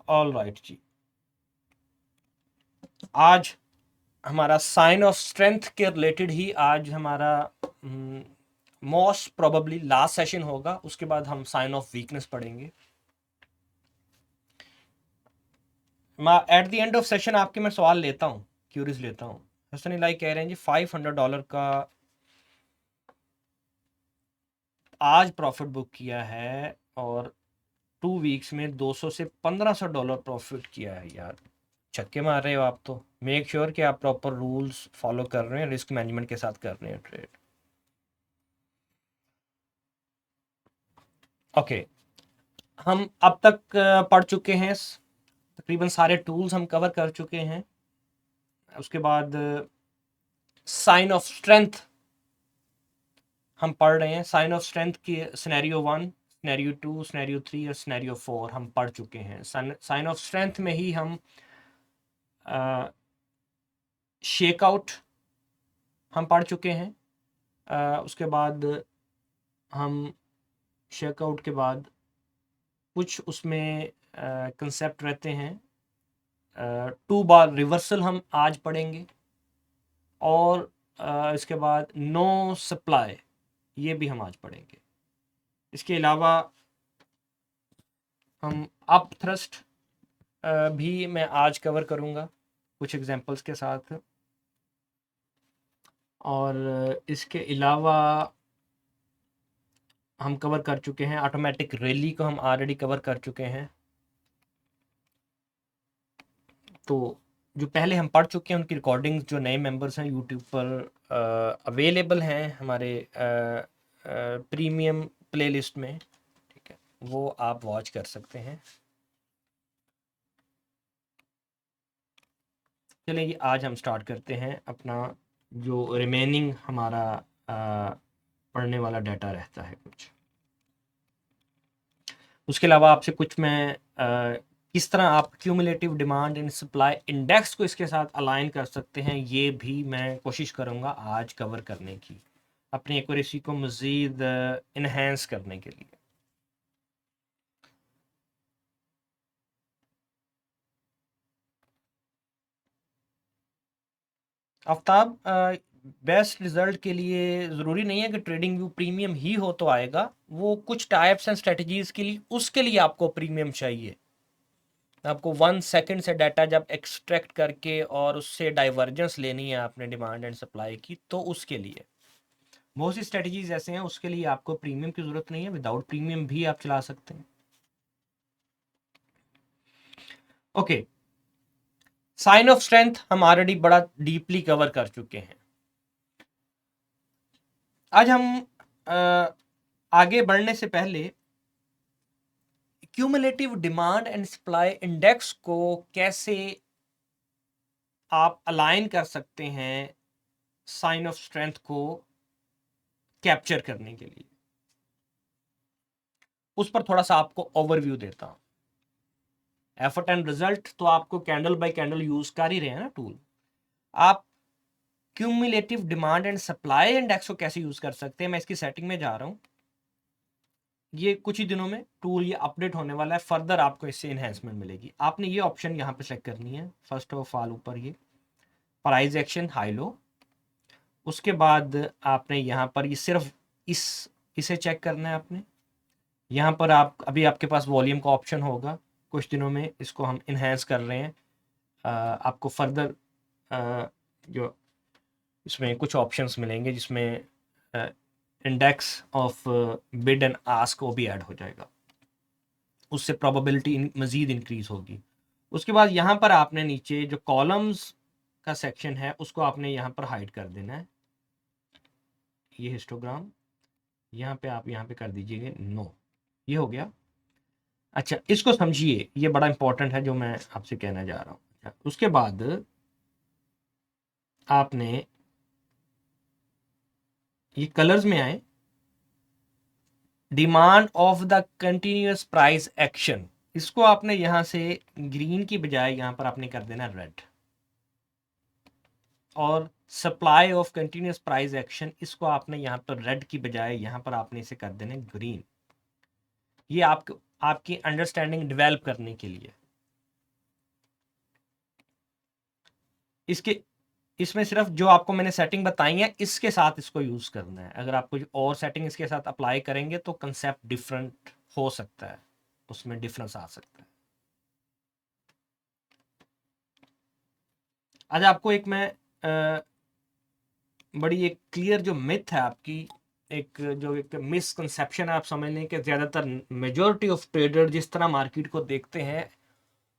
All right जी, आज हमारा sign of strength के रिलेटेड ही आज हमारा मोस्ट प्रोबेबली लास्ट सेशन होगा। उसके बाद हम साइन ऑफ वीकनेस पढ़ेंगे। At the end of session आपके मैं सवाल लेता हूँ, क्यूरीज लेता हूँ। हसन इलाई कह रहे हैं जी $500 का आज प्रॉफिट बुक किया है और 2 वीक्स में 200 से $1500 प्रॉफिट किया है। यार छक्के मार रहे हो आप तो। मेक श्योर कि आप प्रॉपर रूल्स फॉलो कर रहे हैं, रिस्क मैनेजमेंट के साथ कर रहे हैं ट्रेड। ओके, हम अब तक पढ़ चुके हैं, तकरीबन सारे टूल्स हम कवर कर चुके हैं। उसके बाद साइन ऑफ स्ट्रेंथ हम पढ़ रहे हैं। साइन ऑफ स्ट्रेंथ की सिनेरियो 1, सिनेरियो 2, सिनेरियो 3 और सिनेरियो 4 हम पढ़ चुके हैं। साइन ऑफ स्ट्रेंथ में ही हम शेकआउट हम पढ़ चुके हैं। उसके बाद हम शेकआउट के बाद कुछ उसमें कंसेप्ट रहते हैं। 2 बार रिवर्सल हम आज पढ़ेंगे और इसके बाद नो सप्लाई ये भी हम आज पढ़ेंगे। इसके अलावा हम अप थ्रस्ट भी मैं आज कवर करूँगा कुछ एग्जांपल्स के साथ। और इसके अलावा हम कवर कर चुके हैं ऑटोमेटिक रैली को, हम ऑलरेडी कवर कर चुके हैं। तो जो पहले हम पढ़ चुके हैं उनकी रिकॉर्डिंग्स जो नए मेंबर्स हैं यूट्यूब पर अवेलेबल हैं हमारे प्रीमियम प्लेलिस्ट में, ठीक है, वो आप वॉच कर सकते हैं। चलिए आज हम स्टार्ट करते हैं अपना जो रिमेनिंग हमारा पढ़ने वाला डाटा रहता है कुछ। उसके अलावा आपसे कुछ मैं किस तरह आप cumulative demand and supply index को इसके साथ अलाइन कर सकते हैं ये भी मैं कोशिश करूँगा आज कवर करने की, अपनी एक्यूरेसी को मज़ीद इन्हेंस करने के लिए। आफ्ताब, बेस्ट रिजल्ट के लिए ज़रूरी नहीं है कि ट्रेडिंग व्यू प्रीमियम ही हो तो आएगा। वो कुछ टाइप्स एंड स्ट्रेटजीज के लिए, उसके लिए आपको प्रीमियम चाहिए। आपको 1 सेकंड से डाटा जब एक्सट्रैक्ट करके और उससे डाइवर्जेंस लेनी है आपने डिमांड एंड सप्लाई की, तो उसके लिए बहुत सी स्ट्रेटजीज ऐसे हैं, उसके लिए आपको प्रीमियम की ज़रूरत नहीं है। विदाउट प्रीमियम भी आप चला सकते हैं। ओके, साइन ऑफ स्ट्रेंथ हम ऑलरेडी बड़ा डीपली कवर कर चुके हैं। आज हम आगे बढ़ने से पहले cumulative demand and supply index को कैसे आप अलाइन कर सकते हैं साइन ऑफ स्ट्रेंथ को कैप्चर करने के लिए, उस पर थोड़ा सा आपको ओवरव्यू देता हूं। एफर्ट एंड रिजल्ट तो आपको कैंडल बाय कैंडल यूज कर ही रहे हैं ना टूल। आप cumulative demand and supply index को कैसे यूज कर सकते हैं, मैं इसकी सेटिंग में जा रहा हूं। ये कुछ ही दिनों में टूल ये अपडेट होने वाला है, फर्दर आपको इससे इन्हेंसमेंट मिलेगी। आपने ये ऑप्शन यहाँ पे सेलेक्ट करनी है फर्स्ट ऑफ ऑल, ऊपर ये प्राइस एक्शन हाई लो। उसके बाद आपने यहाँ पर ये सिर्फ इसे चेक करना है आपने। यहाँ पर आप अभी आपके पास वॉल्यूम का ऑप्शन होगा, कुछ दिनों में इसको हम इन्हेंस कर रहे हैं। आपको फर्दर जो इसमें कुछ ऑप्शंस मिलेंगे जिसमें index of bid and ask को भी ऐड हो जाएगा, उससे प्रोबेबिलिटी मज़ीद इंक्रीज होगी। उसके बाद यहाँ पर आपने नीचे जो कॉलम्स का सेक्शन है उसको आपने यहाँ पर हाइड कर देना है। ये हिस्टोग्राम यहाँ पे आप यहाँ पे कर दीजिएगा नो, ये हो गया। अच्छा, इसको समझिए, ये बड़ा इंपॉर्टेंट है जो मैं आपसे कहना जा रहा हूँ। अच्छा, उसके बाद आपने ये कलर्स में आए, demand of the continuous price action, इसको आपने यहां से ग्रीन की बजाय यहां पर आपने कर देना रेड। और supply of continuous price action, इसको आपने यहां पर रेड की बजाय यहां पर आपने इसे कर देना ग्रीन। ये आपकी अंडरस्टैंडिंग डेवलप करने के लिए। इसके इसमें सिर्फ जो आपको मैंने सेटिंग बताई है इसके साथ इसको यूज करना है। अगर आप कुछ और सेटिंग इसके साथ अप्लाई करेंगे तो कंसेप्ट डिफरेंट हो सकता है, उसमें डिफरेंस आ सकता है। आज आपको एक मैं बड़ी एक क्लियर जो मिथ है आपकी, एक मिसकंसेप्शन है, आप समझ लें कि ज़्यादातर मेजॉरिटी ऑफ ट्रेडर जिस तरह मार्केट को देखते हैं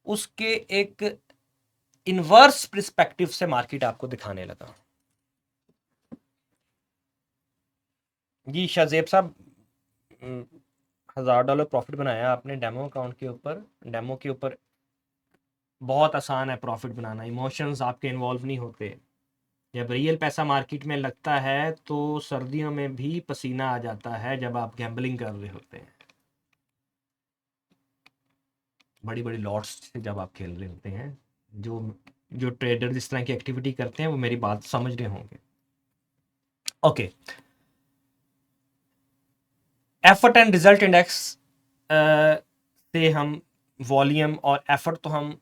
उसके एक इनवर्स पर्सपेक्टिव से मार्केट आपको दिखाने लगा। जी शाहजेब साहब, $1000 प्रॉफिट बनाया आपने डेमो अकाउंट के ऊपर। डेमो के ऊपर बहुत आसान है प्रॉफिट बनाना, इमोशंस आपके इन्वॉल्व नहीं होते। जब रियल पैसा मार्केट में लगता है तो सर्दियों में भी पसीना आ जाता है जब आप गैम्बलिंग कर रहे होते हैं, बड़ी बड़ी लॉट्स से जब आप खेल रहे होते हैं। जो जो ट्रेडर जिस तरह की एक्टिविटी करते हैं वो मेरी बात समझ रहे होंगे। Okay, effort and result index से हम वॉल्यूम और एफर्ट तो हम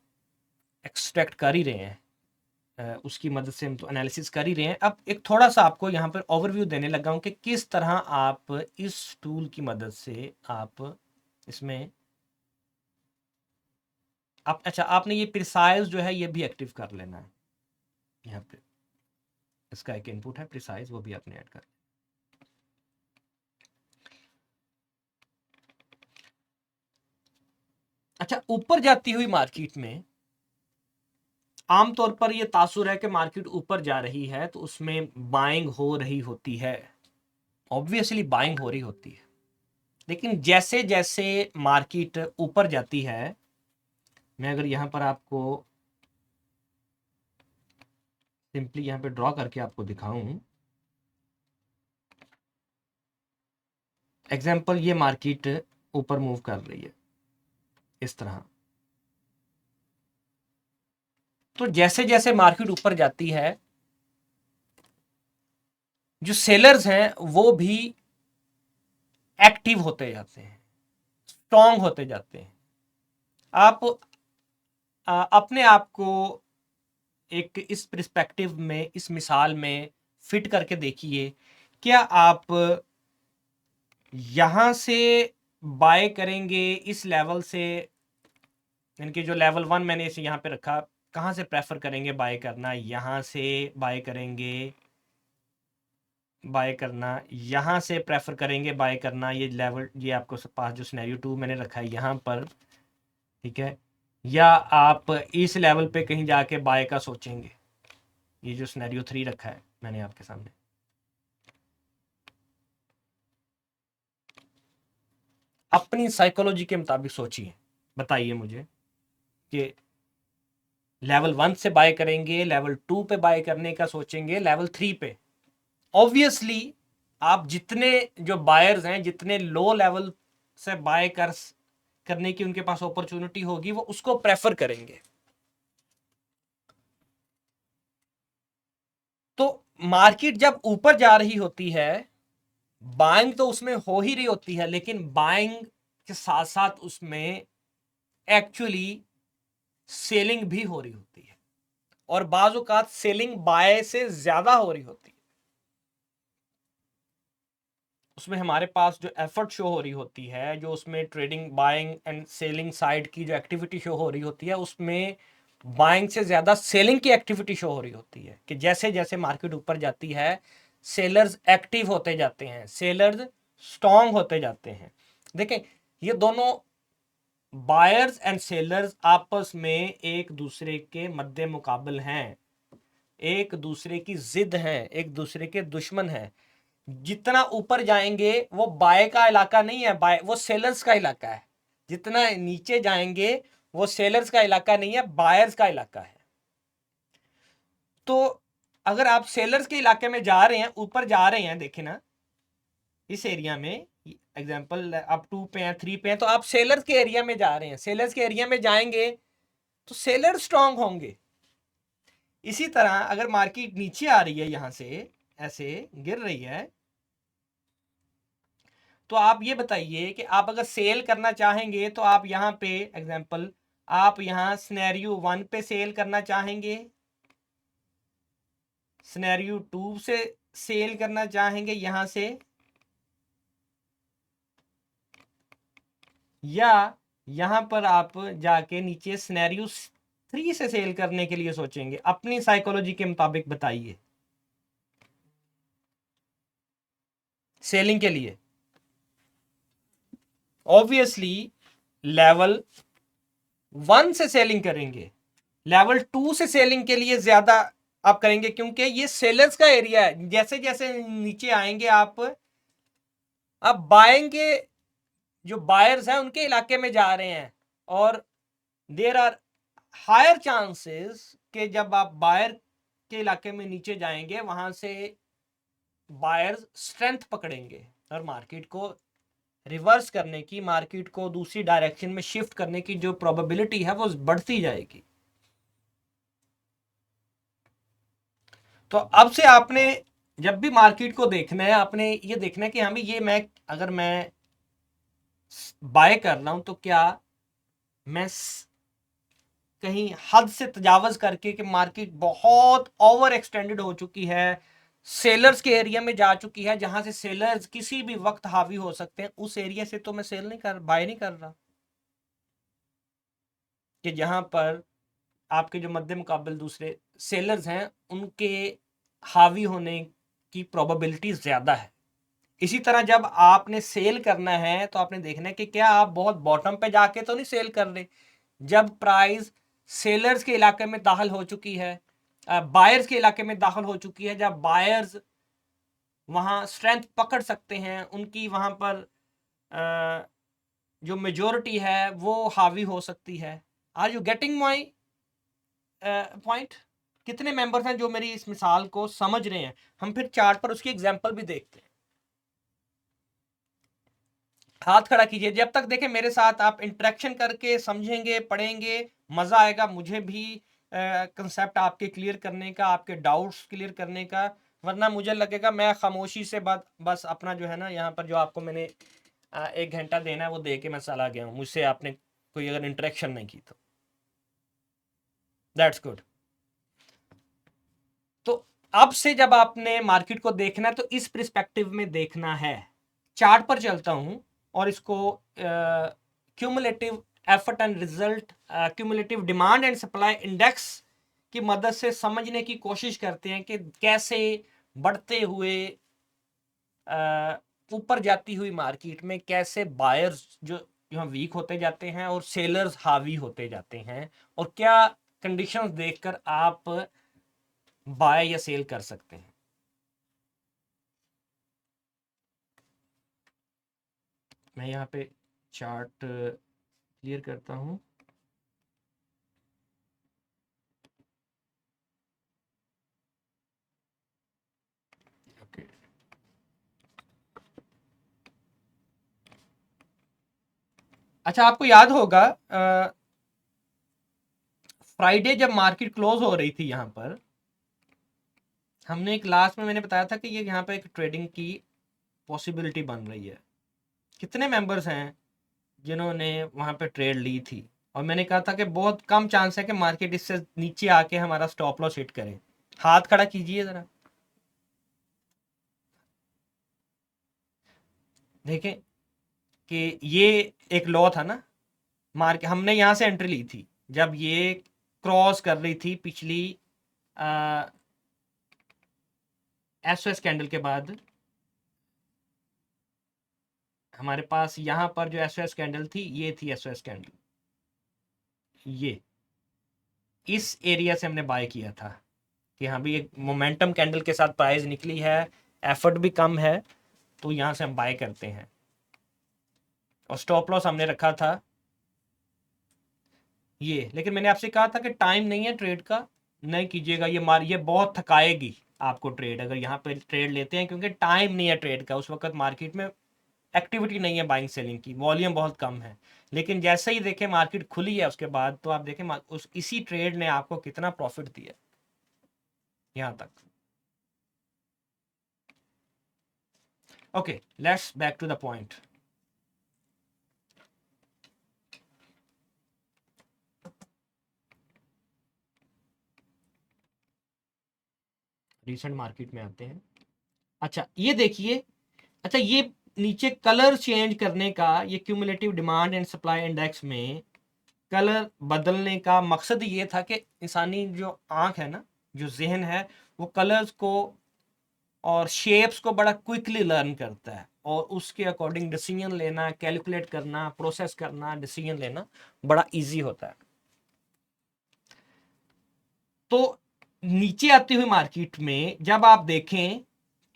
एक्सट्रैक्ट कर ही रहे हैं, उसकी मदद से हम तो एनालिसिस कर ही रहे हैं। अब एक थोड़ा सा आपको यहाँ पर ओवरव्यू देने लगा हूँ कि किस तरह आप इस टूल की मदद से आप इसमें आप अच्छा आपने ये प्रिसाइज जो है ये भी एक्टिव कर लेना है। यहाँ पे इसका एक इनपुट है प्रिसाइज, वो भी आपने ऐड कर। अच्छा, ऊपर जाती हुई मार्केट में आमतौर पर यह तासुर है कि मार्केट ऊपर जा रही है तो उसमें बाइंग हो रही होती है, ऑब्वियसली बाइंग हो रही होती है। लेकिन जैसे जैसे मार्केट ऊपर जाती है, मैं अगर यहां पर आपको सिंपली यहां पे ड्रॉ करके आपको दिखाऊं, एग्जांपल ये मार्केट ऊपर मूव कर रही है इस तरह। तो जैसे जैसे मार्केट ऊपर जाती है जो सेलर्स हैं वो भी एक्टिव होते जाते हैं, स्ट्रांग होते जाते हैं। आप अपने आप को एक इस पर्सपेक्टिव में, इस मिसाल में फिट करके देखिए। क्या आप यहां से बाय करेंगे इस लेवल से, इनके जो लेवल 1 मैंने इसे यहां पे रखा, कहां से प्रेफर करेंगे बाय करना? यहां से बाय करेंगे, बाय करना यहां से प्रेफर करेंगे बाय करना, ये लेवल, ये आपको पास जो सिनेरियो 2 मैंने रखा है यहां पर, ठीक है? या आप इस लेवल पे कहीं जाके बाय का सोचेंगे, ये जो सिनेरियो 3 रखा है मैंने आपके सामने। अपनी साइकोलॉजी के मुताबिक सोचिए, बताइए मुझे कि लेवल 1 से बाय करेंगे, लेवल 2 पे बाय करने का सोचेंगे, लेवल 3 पे। ऑब्वियसली आप जितने जो बायर्स हैं, जितने लो लेवल से बाय करने की उनके पास अपॉर्चुनिटी होगी वो उसको प्रेफर करेंगे। तो मार्केट जब ऊपर जा रही होती है, बाइंग तो उसमें हो ही रही होती है, लेकिन बाइंग के साथ साथ उसमें एक्चुअली सेलिंग भी हो रही होती है, और बाज़ औक़ात सेलिंग बाय से ज्यादा हो रही होती है। उसमें हमारे पास जो एफर्ट शो हो रही होती है, जो उसमें trading buying and selling side की जो एक्टिविटी शो हो रही होती है, उसमें बाइंग से ज्यादा सेलिंग की एक्टिविटी शो हो रही होती है। कि जैसे जैसे मार्केट ऊपर जाती है सेलर्स एक्टिव होते जाते हैं, सेलर्स स्ट्रांग होते जाते हैं। देखें, ये दोनों बायर्स एंड सेलर्स आपस में एक दूसरे के मद्दे मुकाबल हैं, एक दूसरे की जिद हैं, एक दूसरे के दुश्मन हैं। जितना ऊपर जाएंगे वो बाय का इलाका नहीं है, बाय वो सेलर्स का इलाका है। जितना नीचे जाएंगे वो सेलर्स का इलाका नहीं है, बायर्स का इलाका है। तो अगर आप सेलर्स के इलाके में जा रहे हैं, ऊपर जा रहे हैं, देखें ना इस एरिया में, एग्जांपल आप 2 पे हैं, 3 पे हैं, तो आप सेलर्स के एरिया में जा रहे हैं। सेलर्स के एरिया में जाएंगे तो सेलर स्ट्रांग होंगे। इसी तरह अगर मार्केट नीचे आ रही है, यहां से ऐसे गिर रही है, तो आप ये बताइए कि आप अगर सेल करना चाहेंगे तो आप यहाँ पे एग्जांपल, आप यहाँ सिनेरियो 1 पे सेल करना चाहेंगे सिनेरियो 2 से सेल करना चाहेंगे यहां से, या यहां पर आप जाके नीचे सिनेरियो 3 से सेल करने के लिए सोचेंगे? अपनी साइकोलॉजी के मुताबिक बताइए। सेलिंग के लिए ऑब्वियसली लेवल 1 से सेलिंग करेंगे, लेवल 2 से सेलिंग के लिए ज्यादा आप करेंगे, क्योंकि ये सेलर्स का एरिया है। जैसे जैसे नीचे आएंगे आप बाइंग के जो बायर्स हैं उनके इलाके में जा रहे हैं, और देर आर हायर चांसेस कि जब आप बायर के इलाके में नीचे जाएंगे वहां से बायर्स स्ट्रेंथ पकड़ेंगे और मार्केट को रिवर्स करने की, मार्केट को दूसरी डायरेक्शन में शिफ्ट करने की जो प्रोबेबिलिटी है वो बढ़ती जाएगी। तो अब से आपने जब भी मार्केट को देखना है, आपने ये देखना है कि हमें ये अगर मैं बाय कर रहा हूं तो क्या मैं कहीं हद से तजावज करके कि मार्केट बहुत ओवर एक्सटेंडेड हो चुकी है, सेलर्स के एरिया में जा चुकी है, जहां से सेलर्स किसी भी वक्त हावी हो सकते हैं, उस एरिया से तो मैं बाय नहीं कर रहा, कि जहां पर आपके जो मध्य मुकाबल दूसरे सेलर्स हैं उनके हावी होने की प्रोबेबिलिटी ज्यादा है। इसी तरह जब आपने सेल करना है तो आपने देखना है कि क्या आप बहुत बॉटम पे जाके तो नहीं सेल कर रहे। जब प्राइस सेलर्स के इलाके में दाखिल हो चुकी है, बायर्स के इलाके में दाखिल हो चुकी है, जब बायर्स वहां स्ट्रेंथ पकड़ सकते हैं, उनकी वहां पर जो मेजोरिटी है वो हावी हो सकती है। Are you getting my point? कितने मेंबर्स हैं जो मेरी इस मिसाल को समझ रहे हैं? हम फिर चार्ट पर उसकी एग्जांपल भी देखते हैं। हाथ खड़ा कीजिए जब तक देखें मेरे साथ आप इंटरेक्शन करके समझेंगे, पढ़ेंगे, मजा आएगा मुझे भी कंसेप्ट आपके क्लियर करने का, आपके डाउट्स क्लियर करने का। वरना मुझे लगेगा मैं खामोशी से बस अपना जो है ना, यहाँ पर जो आपको मैंने 1 घंटा देना है वो दे के मैं चला गया हूँ, मुझसे आपने कोई अगर इंटरेक्शन नहीं की तो दैट्स गुड। तो अब से जब आपने मार्केट को देखना है तो इस पर्सपेक्टिव में देखना है। चार्ट पर चलता हूं और इसको cumulative effort and result, cumulative demand and supply index की मदद से समझने की कोशिश करते हैं कि कैसे बढ़ते हुए ऊपर जाती हुई मार्केट में कैसे बायर्स जो यहाँ वीक होते जाते हैं और सेलर्स हावी होते जाते हैं, और क्या कंडीशंस देखकर आप बाय या सेल कर सकते हैं। मैं यहाँ पे चार्ट क्लियर करता हूँ। ओके, अच्छा आपको याद होगा फ्राइडे जब मार्केट क्लोज हो रही थी यहाँ पर, हमने एक लास्ट में मैंने बताया था कि ये यहाँ पे एक ट्रेडिंग की पॉसिबिलिटी बन रही है। कितने मेंबर्स हैं जिन्होंने वहां पे ट्रेड ली थी? और मैंने कहा था कि बहुत कम चांस है कि मार्केट इससे नीचे आके हमारा स्टॉप लॉस हिट करे। हाथ खड़ा कीजिए जरा, देखें कि ये एक लॉ था ना, मार्केट हमने यहां से एंट्री ली थी जब ये क्रॉस कर रही थी पिछली एसओएस कैंडल के बाद। हमारे पास यहां पर जो एसओएस कैंडल थी ये थी एसओएस कैंडल, ये इस एरिया से हमने बाय किया था कि हाँ भी एक मोमेंटम कैंडल के साथ प्राइस निकली है, एफर्ट भी कम है, तो यहां से हम बाय करते हैं। और स्टॉप लॉस हमने रखा था ये, लेकिन मैंने आपसे कहा था कि टाइम नहीं है ट्रेड का, नहीं कीजिएगा ये बहुत थकाएगी आपको ट्रेड अगर यहाँ पे ट्रेड लेते हैं, क्योंकि टाइम नहीं है ट्रेड का। उस वक्त मार्केट में एक्टिविटी नहीं है बाइंग सेलिंग की, वॉल्यूम बहुत कम है। लेकिन जैसे ही देखें मार्केट खुली है उसके बाद तो आप देखें उस इसी ट्रेड ने आपको कितना प्रॉफिट दिया यहाँ तक। Okay, let's back to the point. Recent market में आते हैं। अच्छा ये देखिए, अच्छा ये नीचे कलर चेंज करने का, ये cumulative demand and supply index में कलर बदलने का मकसद ये था कि इंसानी जो आंख है ना, जो जहन है, वो कलर्स को और शेप्स को बड़ा क्विकली लर्न करता है और उसके अकॉर्डिंग डिसीजन लेना, कैलकुलेट करना, प्रोसेस करना, डिसीजन लेना बड़ा इजी होता है। तो नीचे आती हुई मार्केट में जब आप देखें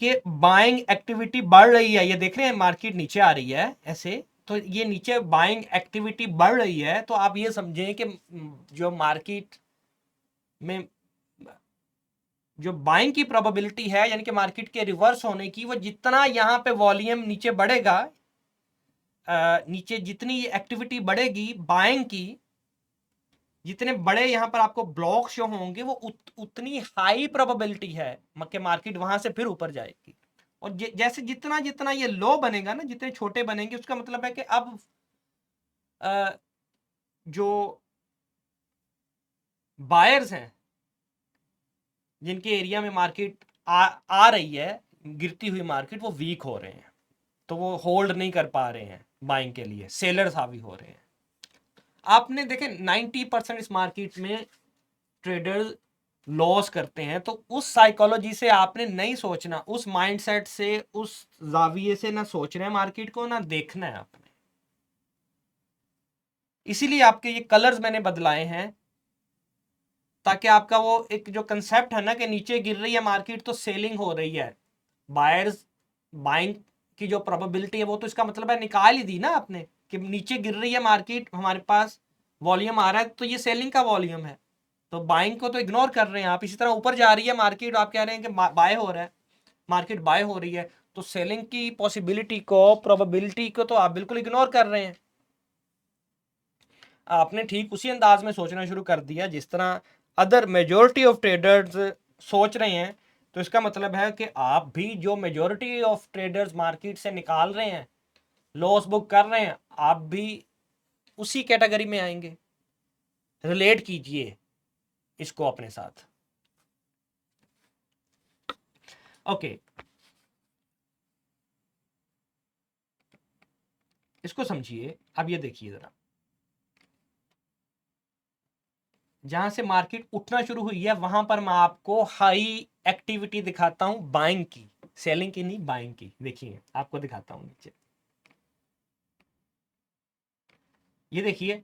कि बाइंग एक्टिविटी बढ़ रही है, ये देख रहे हैं मार्केट नीचे आ रही है ऐसे, तो ये नीचे बाइंग एक्टिविटी बढ़ रही है, तो आप ये समझें कि जो मार्केट में जो बाइंग की प्रोबेबिलिटी है, यानी कि मार्केट के रिवर्स होने की, वो जितना यहाँ पे वॉल्यूम नीचे बढ़ेगा, नीचे जितनी एक्टिविटी बढ़ेगी बाइंग की, जितने बड़े यहाँ पर आपको ब्लॉक शो होंगे, वो उतनी हाई प्रोबेबिलिटी है कि मार्केट वहां से फिर ऊपर जाएगी। और जैसे जितना जितना ये लो बनेगा ना, जितने छोटे बनेंगे, उसका मतलब है कि अब जो बायर्स हैं, जिनके एरिया में मार्केट आ रही है, गिरती हुई मार्केट, वो वीक हो रहे हैं, तो वो होल्ड नहीं कर पा रहे हैं बाइंग के लिए, सेलर्स हावी हो रहे हैं। आपने देखे 90% इस मार्केट में ट्रेडर लॉस करते हैं, तो उस साइकोलॉजी से आपने नहीं सोचना, उस माइंडसेट से, उस जाविये से ना सोचना है मार्केट को, ना देखना है आपने। इसीलिए आपके ये कलर्स मैंने बदलाए हैं, ताकि आपका वो एक जो कंसेप्ट है ना कि नीचे गिर रही है मार्केट तो सेलिंग हो रही है, बायर्स बाइंग की जो प्रोबेबिलिटी है, वो तो इसका मतलब है निकाल ही दी ना आपने कि नीचे गिर रही है मार्केट, हमारे पास वॉल्यूम आ रहा है, तो ये सेलिंग का वॉल्यूम है, तो बाइंग को तो इग्नोर कर रहे हैं आप। इसी तरह ऊपर जा रही है मार्केट, आप कह रहे हैं कि बाय हो रहा है, मार्केट बाय हो रही है, तो सेलिंग की पॉसिबिलिटी को, प्रोबेबिलिटी को तो आप बिल्कुल इग्नोर कर रहे हैं। आपने ठीक उसी अंदाज में सोचना शुरू कर दिया जिस तरह अदर मेजोरिटी ऑफ ट्रेडर्स सोच रहे हैं, तो इसका मतलब है कि आप भी जो मेजोरिटी ऑफ ट्रेडर्स मार्केट से निकाल रहे हैं, लॉस बुक कर रहे हैं, आप भी उसी कैटेगरी में आएंगे। रिलेट कीजिए इसको अपने साथ। ओके, इसको समझिए। अब ये देखिए जरा, जहां से मार्केट उठना शुरू हुई है, वहां पर मैं आपको हाई एक्टिविटी दिखाता हूं बाइंग की, सेलिंग की नहीं, बाइंग की। देखिए आपको दिखाता हूं नीचे, ये देखिए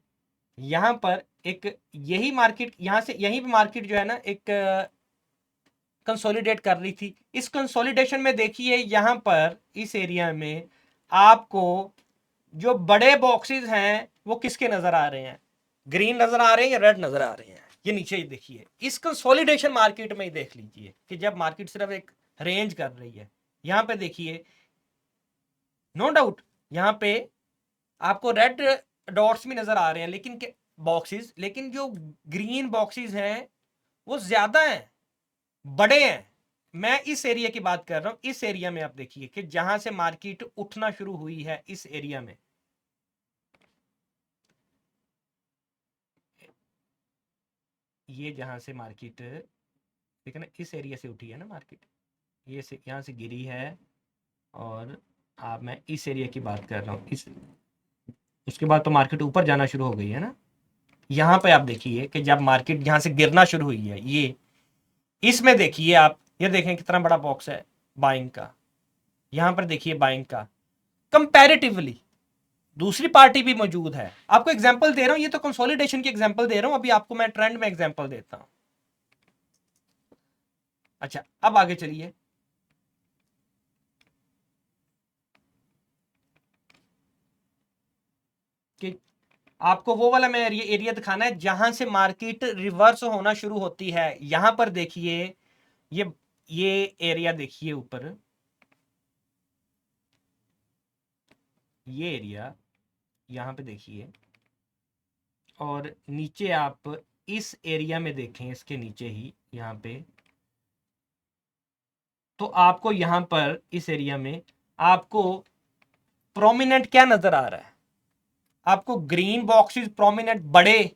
यहां पर एक, यही मार्केट, यहां से यही मार्केट जो है ना एक कंसोलिडेट कर रही थी। इस कंसोलिडेशन में देखिए यहां पर इस एरिया में आपको जो बड़े बॉक्सेस हैं वो किसके नजर आ रहे हैं, ग्रीन नजर आ रहे हैं या रेड नजर आ रहे हैं। ये नीचे ही देखिए, इस कंसोलिडेशन मार्केट में ही देख लीजिए कि जब मार्केट सिर्फ एक रेंज कर रही है, यहां पे देखिए नो डाउट यहां पे आपको रेड डॉट्स भी नजर आ रहे हैं, लेकिन बॉक्सेस, लेकिन जो ग्रीन बॉक्सेस हैं वो ज्यादा हैं, बड़े हैं। मैं इस एरिया की बात कर रहा हूं। इस एरिया में आप देखिए कि जहां से मार्केट उठना शुरू हुई है, इस एरिया में, ये जहां से मार्केट, ठीक है ना, इस एरिया से उठी है ना मार्केट, ये से यहाँ से गिरी है, और आप, मैं इस एरिया की बात कर रहा हूँ, इस, उसके बाद तो मार्केट ऊपर जाना शुरू हो गई है ना। यहाँ पे आप देखिए कि जब मार्केट यहाँ से गिरना शुरू हुई है, ये इसमें देखिए आप, ये देखें कितना बड़ा बॉक्स है बाइंग का, यहाँ पर देखिए बाइंग का, कंपैरेटिवली दूसरी पार्टी भी मौजूद है। आपको एग्जांपल दे रहा हूं, ये तो कंसोलिडेशन की एग्जांपल दे रहा हूं, अभी आपको मैं ट्रेंड में एग्जांपल देता हूं। अच्छा अब आगे चलिए, कि आपको वो वाला मैं एरिया दिखाना है जहां से मार्केट रिवर्स होना शुरू होती है। यहां पर देखिए, ये ये एरिया देखिए ऊपर, ये एरिया यहां पे देखिए, और नीचे आप इस एरिया में देखें, इसके नीचे ही यहाँ पे, तो आपको यहां पर इस एरिया में आपको प्रोमिनेंट क्या नजर आ रहा है, आपको ग्रीन बॉक्सेस प्रोमिनेंट, बड़े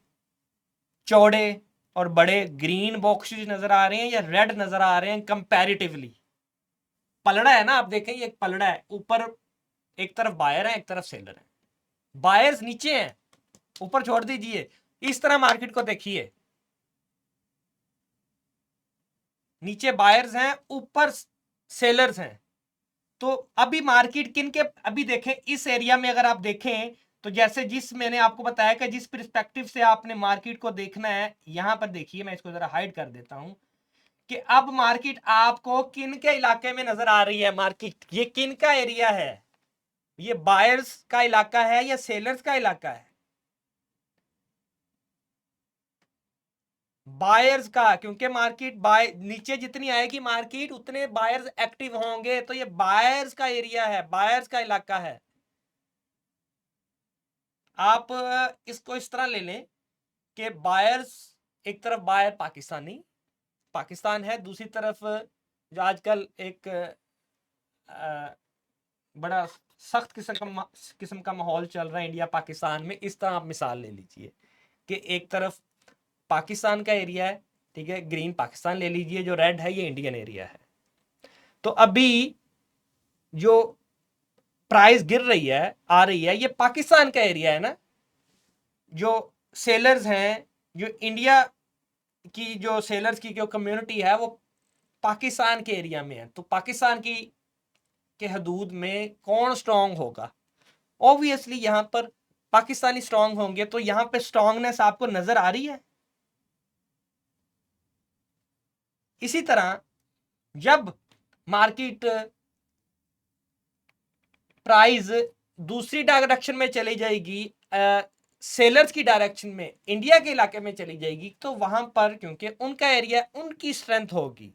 चौड़े, और बड़े ग्रीन बॉक्सेस नजर आ रहे हैं या रेड नजर आ रहे हैं कंपैरेटिवली? पलड़ा है ना, आप देखें ये एक पलड़ा है, ऊपर एक तरफ बायर है एक तरफ सेलर है, बायर्स नीचे हैं, ऊपर छोड़ दीजिए, इस तरह मार्केट को देखिए, नीचे बायर्स हैं ऊपर सेलर्स हैं। तो अभी मार्केट किन के, अभी देखें इस एरिया में अगर आप देखें तो जैसे जिस मैंने आपको बताया कि जिस पर्सपेक्टिव से आपने मार्केट को देखना है, यहां पर देखिए मैं इसको जरा हाइड कर देता हूं कि अब मार्केट आपको किन के इलाके में नजर आ रही है। मार्केट ये किन का एरिया है, ये बायर्स का इलाका है या सेलर्स का इलाका है? बायर्स का, क्योंकि मार्केट बाय नीचे जितनी आएगी मार्केट उतने बायर्स एक्टिव होंगे, तो ये बायर्स का एरिया है, बायर्स का इलाका है। आप इसको इस तरह ले लें कि बायर्स, एक तरफ बायर पाकिस्तानी पाकिस्तान है, दूसरी तरफ जो आजकल एक बड़ा सख्त किस्म का माहौल चल रहा है इंडिया पाकिस्तान में, इस तरह आप मिसाल ले लीजिए कि एक तरफ पाकिस्तान का एरिया है, ठीक है, ग्रीन पाकिस्तान ले लीजिए, जो रेड है ये इंडियन एरिया है। तो अभी जो प्राइस गिर रही है आ रही है, ये पाकिस्तान का एरिया है ना, जो सेलर्स हैं, जो इंडिया की जो सेलर्स की जो कम्युनिटी है वो पाकिस्तान के एरिया में है। तो पाकिस्तान की के हदूद में कौन स्ट्रांग होगा? ऑब्वियसली यहां पर पाकिस्तानी स्ट्रांग होंगे। तो यहां पे स्ट्रांगनेस आपको नजर आ रही है। इसी तरह जब मार्केट प्राइस दूसरी डायरेक्शन में चली जाएगी, सेलर्स की डायरेक्शन में, इंडिया के इलाके में चली जाएगी, तो वहां पर क्योंकि उनका एरिया, उनकी स्ट्रेंथ होगी।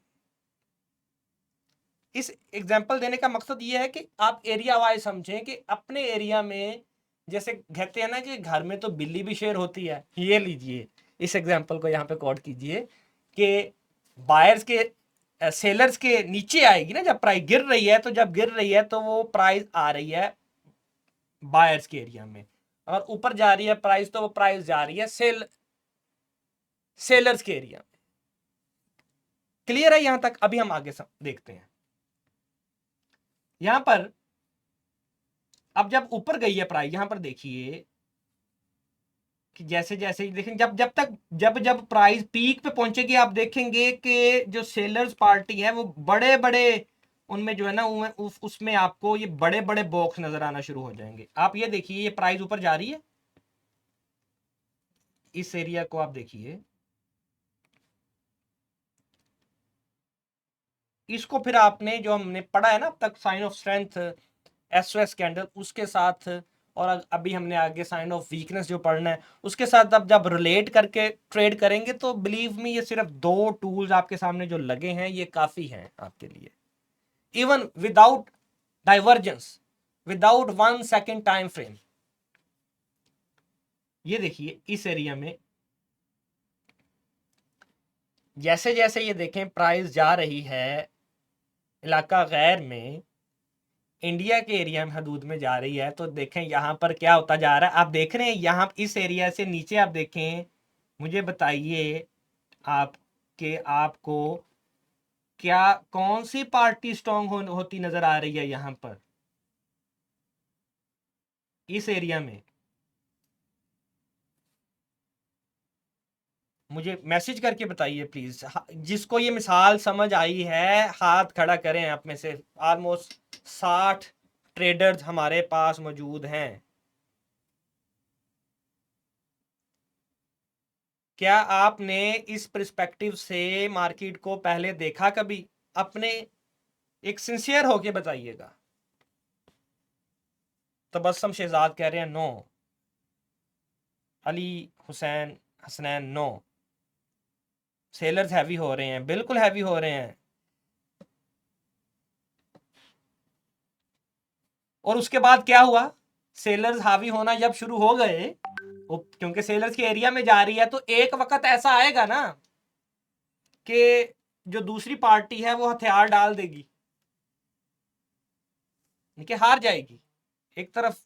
इस एग्जांपल देने का मकसद ये है कि आप एरिया वाइज समझें कि अपने एरिया में, जैसे कहते हैं ना कि घर में तो बिल्ली भी शेर होती है, ये लीजिए इस एग्जांपल को यहाँ पे कोट कीजिए कि बायर्स के सेलर्स के नीचे आएगी ना, जब प्राइस गिर रही है, तो जब गिर रही है तो वो प्राइस आ रही है बायर्स के एरिया में, और ऊपर जा रही है प्राइस तो वो प्राइस जा रही है सेलर्स के एरिया में। क्लियर है यहां तक? अभी हम आगे देखते हैं। यहां पर अब जब ऊपर गई है प्राइस, यहां पर देखिए कि जैसे जैसे देखें, जब प्राइस पीक पे पहुंचेगी, आप देखेंगे कि जो सेलर्स पार्टी है वो बड़े बड़े, उनमें जो है ना उसमें आपको ये बड़े बड़े बॉक्स नजर आना शुरू हो जाएंगे। आप ये देखिए, ये प्राइस ऊपर जा रही है, इस एरिया को आप देखिए, इसको फिर आपने जो हमने पढ़ा है ना अब तक, sign of strength, SOS candle, उसके साथ, और अभी हमने आगे साइन ऑफ वीकनेस जो पढ़ना है उसके साथ अब जब रिलेट करके ट्रेड करेंगे, तो बिलीव मी ये सिर्फ 2 टूल्स आपके सामने जो लगे हैं ये काफी हैं आपके लिए। Even without divergence, without 1 second time frame. ये देखिए इस एरिया में जैसे जैसे ये देखें प्राइस जा रही है इलाका गैर में, इंडिया के एरिया में हदूद में जा रही है, तो देखें यहां पर क्या होता जा रहा है। आप देख रहे हैं यहां इस एरिया से नीचे, आप देखें, मुझे बताइए आप के आपको क्या कौन सी पार्टी स्ट्रांग होती नजर आ रही है यहां पर इस एरिया में? मुझे मैसेज करके बताइए प्लीज, जिसको ये मिसाल समझ आई है हाथ खड़ा करें। आप में से ऑलमोस्ट 60 ट्रेडर्स हमारे पास मौजूद हैं। क्या आपने इस पर्सपेक्टिव से मार्केट को पहले देखा कभी? अपने एक सिंसियर होके बताइएगा। तबस्सुम शहजाद कह रहे हैं no, Ali Hussain Hasnain no, sellers heavy हो रहे हैं, बिल्कुल हैवी हो रहे हैं। और उसके बाद क्या हुआ? सेलर्स हावी होना जब शुरू हो गए, क्योंकि सेलर्स के एरिया में जा रही है, तो एक वक्त ऐसा आएगा ना कि जो दूसरी पार्टी है वो हथियार डाल देगी, कि हार जाएगी। एक तरफ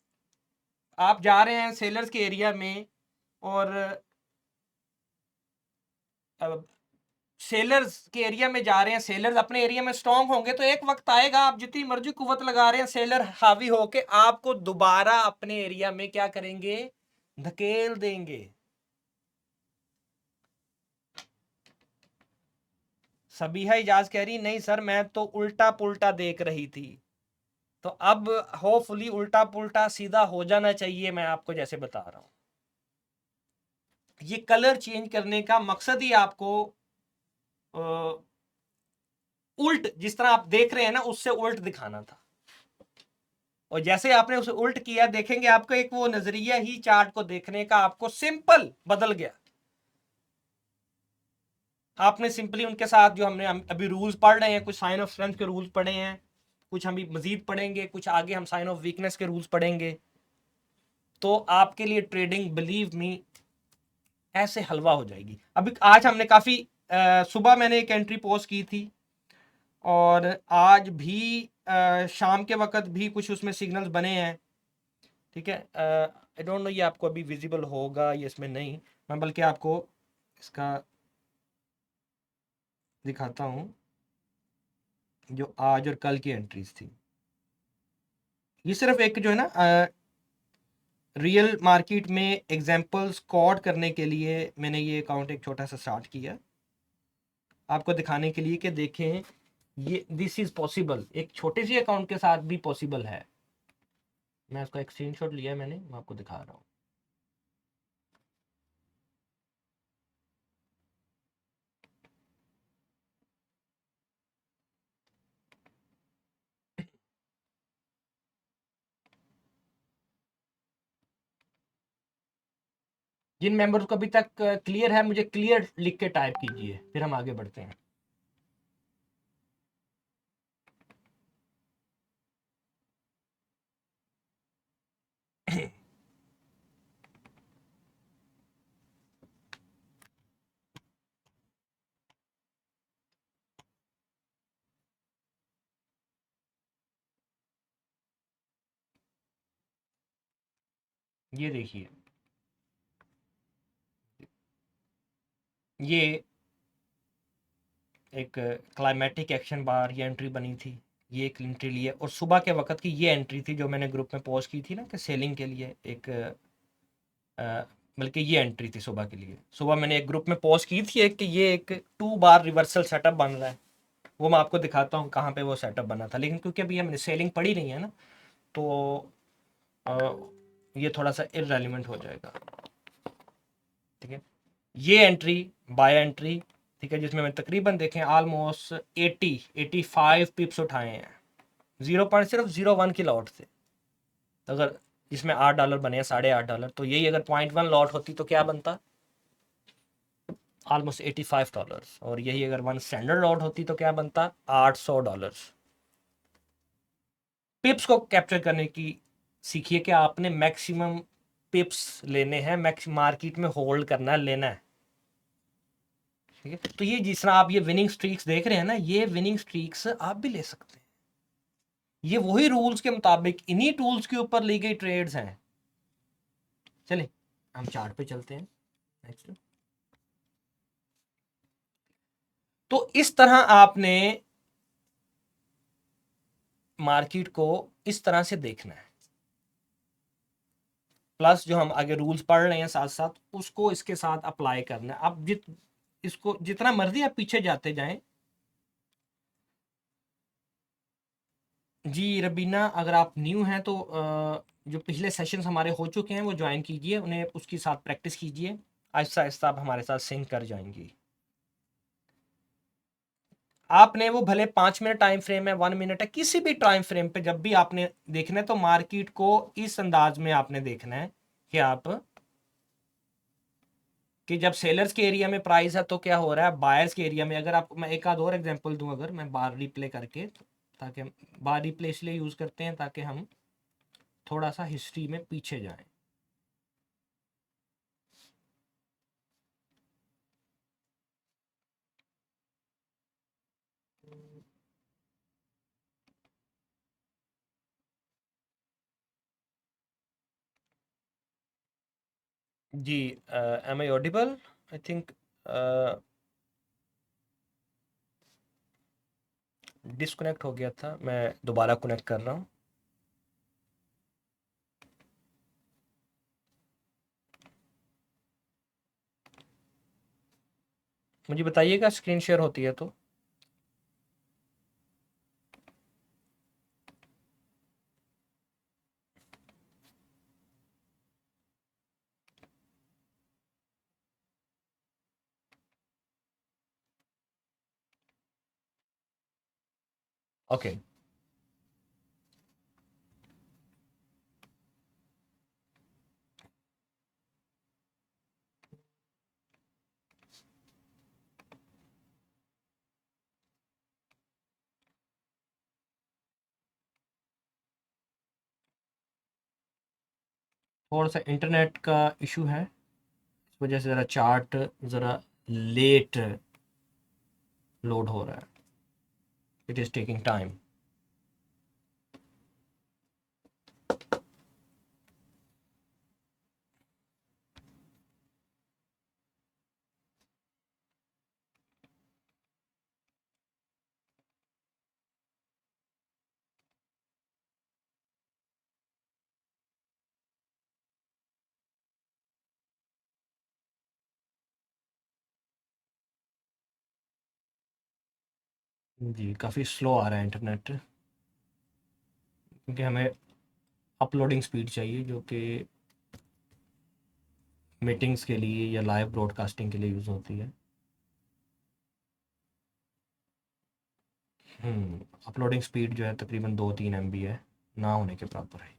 आप जा रहे हैं सेलर्स के एरिया में, और सेलर्स के एरिया में जा रहे हैं, सेलर्स अपने एरिया में स्ट्रांग होंगे तो एक वक्त आएगा आप जितनी मर्जी कुवत लगा रहे हैं, सेलर हावी होके आपको दोबारा अपने एरिया में क्या करेंगे, धकेल देंगे। सबीहा इजाज कह रही नहीं सर मैं तो उल्टा पुल्टा देख रही थी, तो अब होपफुली उल्टा पुल्टा सीधा हो जाना चाहिए। मैं आपको जैसे बता रहा हूं, ये कलर चेंज करने का मकसद ही आपको उल्ट, जिस तरह आप देख रहे हैं ना उससे उल्ट दिखाना था, और जैसे आपने उसे उल्ट किया देखेंगे आपको एक वो नजरिया ही चार्ट को देखने का आपको सिंपल बदल गया। आपने सिंपली उनके साथ जो हमने अभी रूल्स पढ़ रहे हैं, कुछ साइन ऑफ स्ट्रेंथ के रूल्स पढ़े हैं, कुछ हम मजीद पढ़ेंगे, कुछ आगे हम साइन ऑफ वीकनेस के रूल्स पढ़ेंगे, तो आपके लिए ट्रेडिंग बिलीव मी ऐसे हलवा हो जाएगी। अभी आज हमने काफ़ी सुबह मैंने एक एंट्री पोस्ट की थी, और आज भी शाम के वक्त भी कुछ उसमें सिग्नल्स बने हैं, ठीक है। आई डोंट नो ये आपको अभी विजिबल होगा ये इसमें नहीं, मैं बल्कि आपको इसका दिखाता हूँ जो आज और कल की एंट्रीज थी। ये सिर्फ एक जो है ना रियल मार्केट में एग्जांपल्स कोड करने के लिए मैंने ये अकाउंट एक छोटा सा स्टार्ट किया, आपको दिखाने के लिए कि देखें ये दिस इज पॉसिबल, एक छोटे सी अकाउंट के साथ भी पॉसिबल है। मैं उसका एक स्क्रीनशॉट लिया है मैंने, मैं आपको दिखा रहा हूँ। जिन मेंबर्स को अभी तक क्लियर है मुझे क्लियर लिख के टाइप कीजिए, फिर हम आगे बढ़ते हैं। ये देखिए, ये एक क्लाइमेटिक एक्शन बार ये एंट्री बनी थी, ये एक एंट्री ली है, और सुबह के वक्त की ये एंट्री थी जो मैंने ग्रुप में पोस्ट की थी ना कि सेलिंग के लिए एक बल्कि ये एंट्री थी सुबह के लिए। सुबह मैंने एक ग्रुप में पोस्ट की थी एक कि ये एक 2 बार रिवर्सल सेटअप बन रहा है, वो मैं आपको दिखाता हूँ कहाँ पे वो सेटअप बना था, लेकिन क्योंकि अभी हमने सेलिंग पड़ी नहीं है ना तो ये थोड़ा सा इररेलेवेंट हो जाएगा, ठीक है। ये एंट्री बाय एंट्री, ठीक है, जिसमें मैं तकरीबन देखें ऑलमोस्ट 85 पिप्स उठाए हैं, 0.01 की लॉट से। अगर इसमें $8 बने हैं, $8.5, तो यही अगर 0.1 लॉट होती तो क्या बनता, ऑलमोस्ट $85, और यही अगर 1 स्टैंडर्ड लॉट होती तो क्या बनता, $800। पिप्स को कैप्चर करने की सीखिए कि आपने मैक्सिमम पिप्स लेने हैं, मार्केट में होल्ड करना है, लेना है, ठीक है। तो ये जिस तरह आप ये विनिंग स्ट्रीक्स देख रहे हैं ना, ये विनिंग स्ट्रीक्स आप भी ले सकते हैं, ये वही रूल्स के मुताबिक इन्हीं टूल्स के ऊपर ली गई ट्रेड्स हैं। चलिए हम चार्ट पे चलते हैं नेक्स्ट। तो इस तरह आपने मार्केट को इस तरह से देखना है, प्लस जो हम आगे रूल्स पढ़ रहे हैं साथ साथ उसको इसके साथ अप्लाई करना है। आप इसको जितना मर्जी आप पीछे जाते जाएं। जी रबीना, अगर आप न्यू हैं तो जो पिछले सेशंस हमारे हो चुके हैं वो ज्वाइन कीजिए, उन्हें उसके साथ प्रैक्टिस कीजिए, आहिस्ता आहिस्ता आप हमारे साथ सिंक कर जाएंगी। आपने वो भले 5 मिनट टाइम फ्रेम है, 1 मिनट है, किसी भी टाइम फ्रेम पे जब भी आपने देखना है तो मार्केट को इस अंदाज में आपने देखना है कि आप कि जब सेलर्स के एरिया में प्राइस है तो क्या हो रहा है बायर्स के एरिया में। अगर आप, मैं एक आध और एग्जांपल दूं, अगर मैं बार रिप्ले करके, ताकि हम बार रिप्ले इसलिए यूज करते हैं ताकि हम थोड़ा सा हिस्ट्री में पीछे जाएं। जी am I audible, I think disconnect हो गया था, मैं दोबारा कनेक्ट कर रहा हूँ। मुझे बताइएगा स्क्रीन शेयर होती है तो। ओके। थोड़ा सा इंटरनेट का इशू है, इस वजह से ज़रा चार्ट ज़रा लेट लोड हो रहा है, इट इज़ टेकिंग टाइम। जी, काफ़ी स्लो आ रहा है इंटरनेट, क्योंकि हमें अपलोडिंग स्पीड चाहिए जो कि मीटिंग्स के लिए या लाइव ब्रॉडकास्टिंग के लिए यूज़ होती है। अपलोडिंग स्पीड जो है तकरीबन 2-3 MB है, ना होने के बराबर है।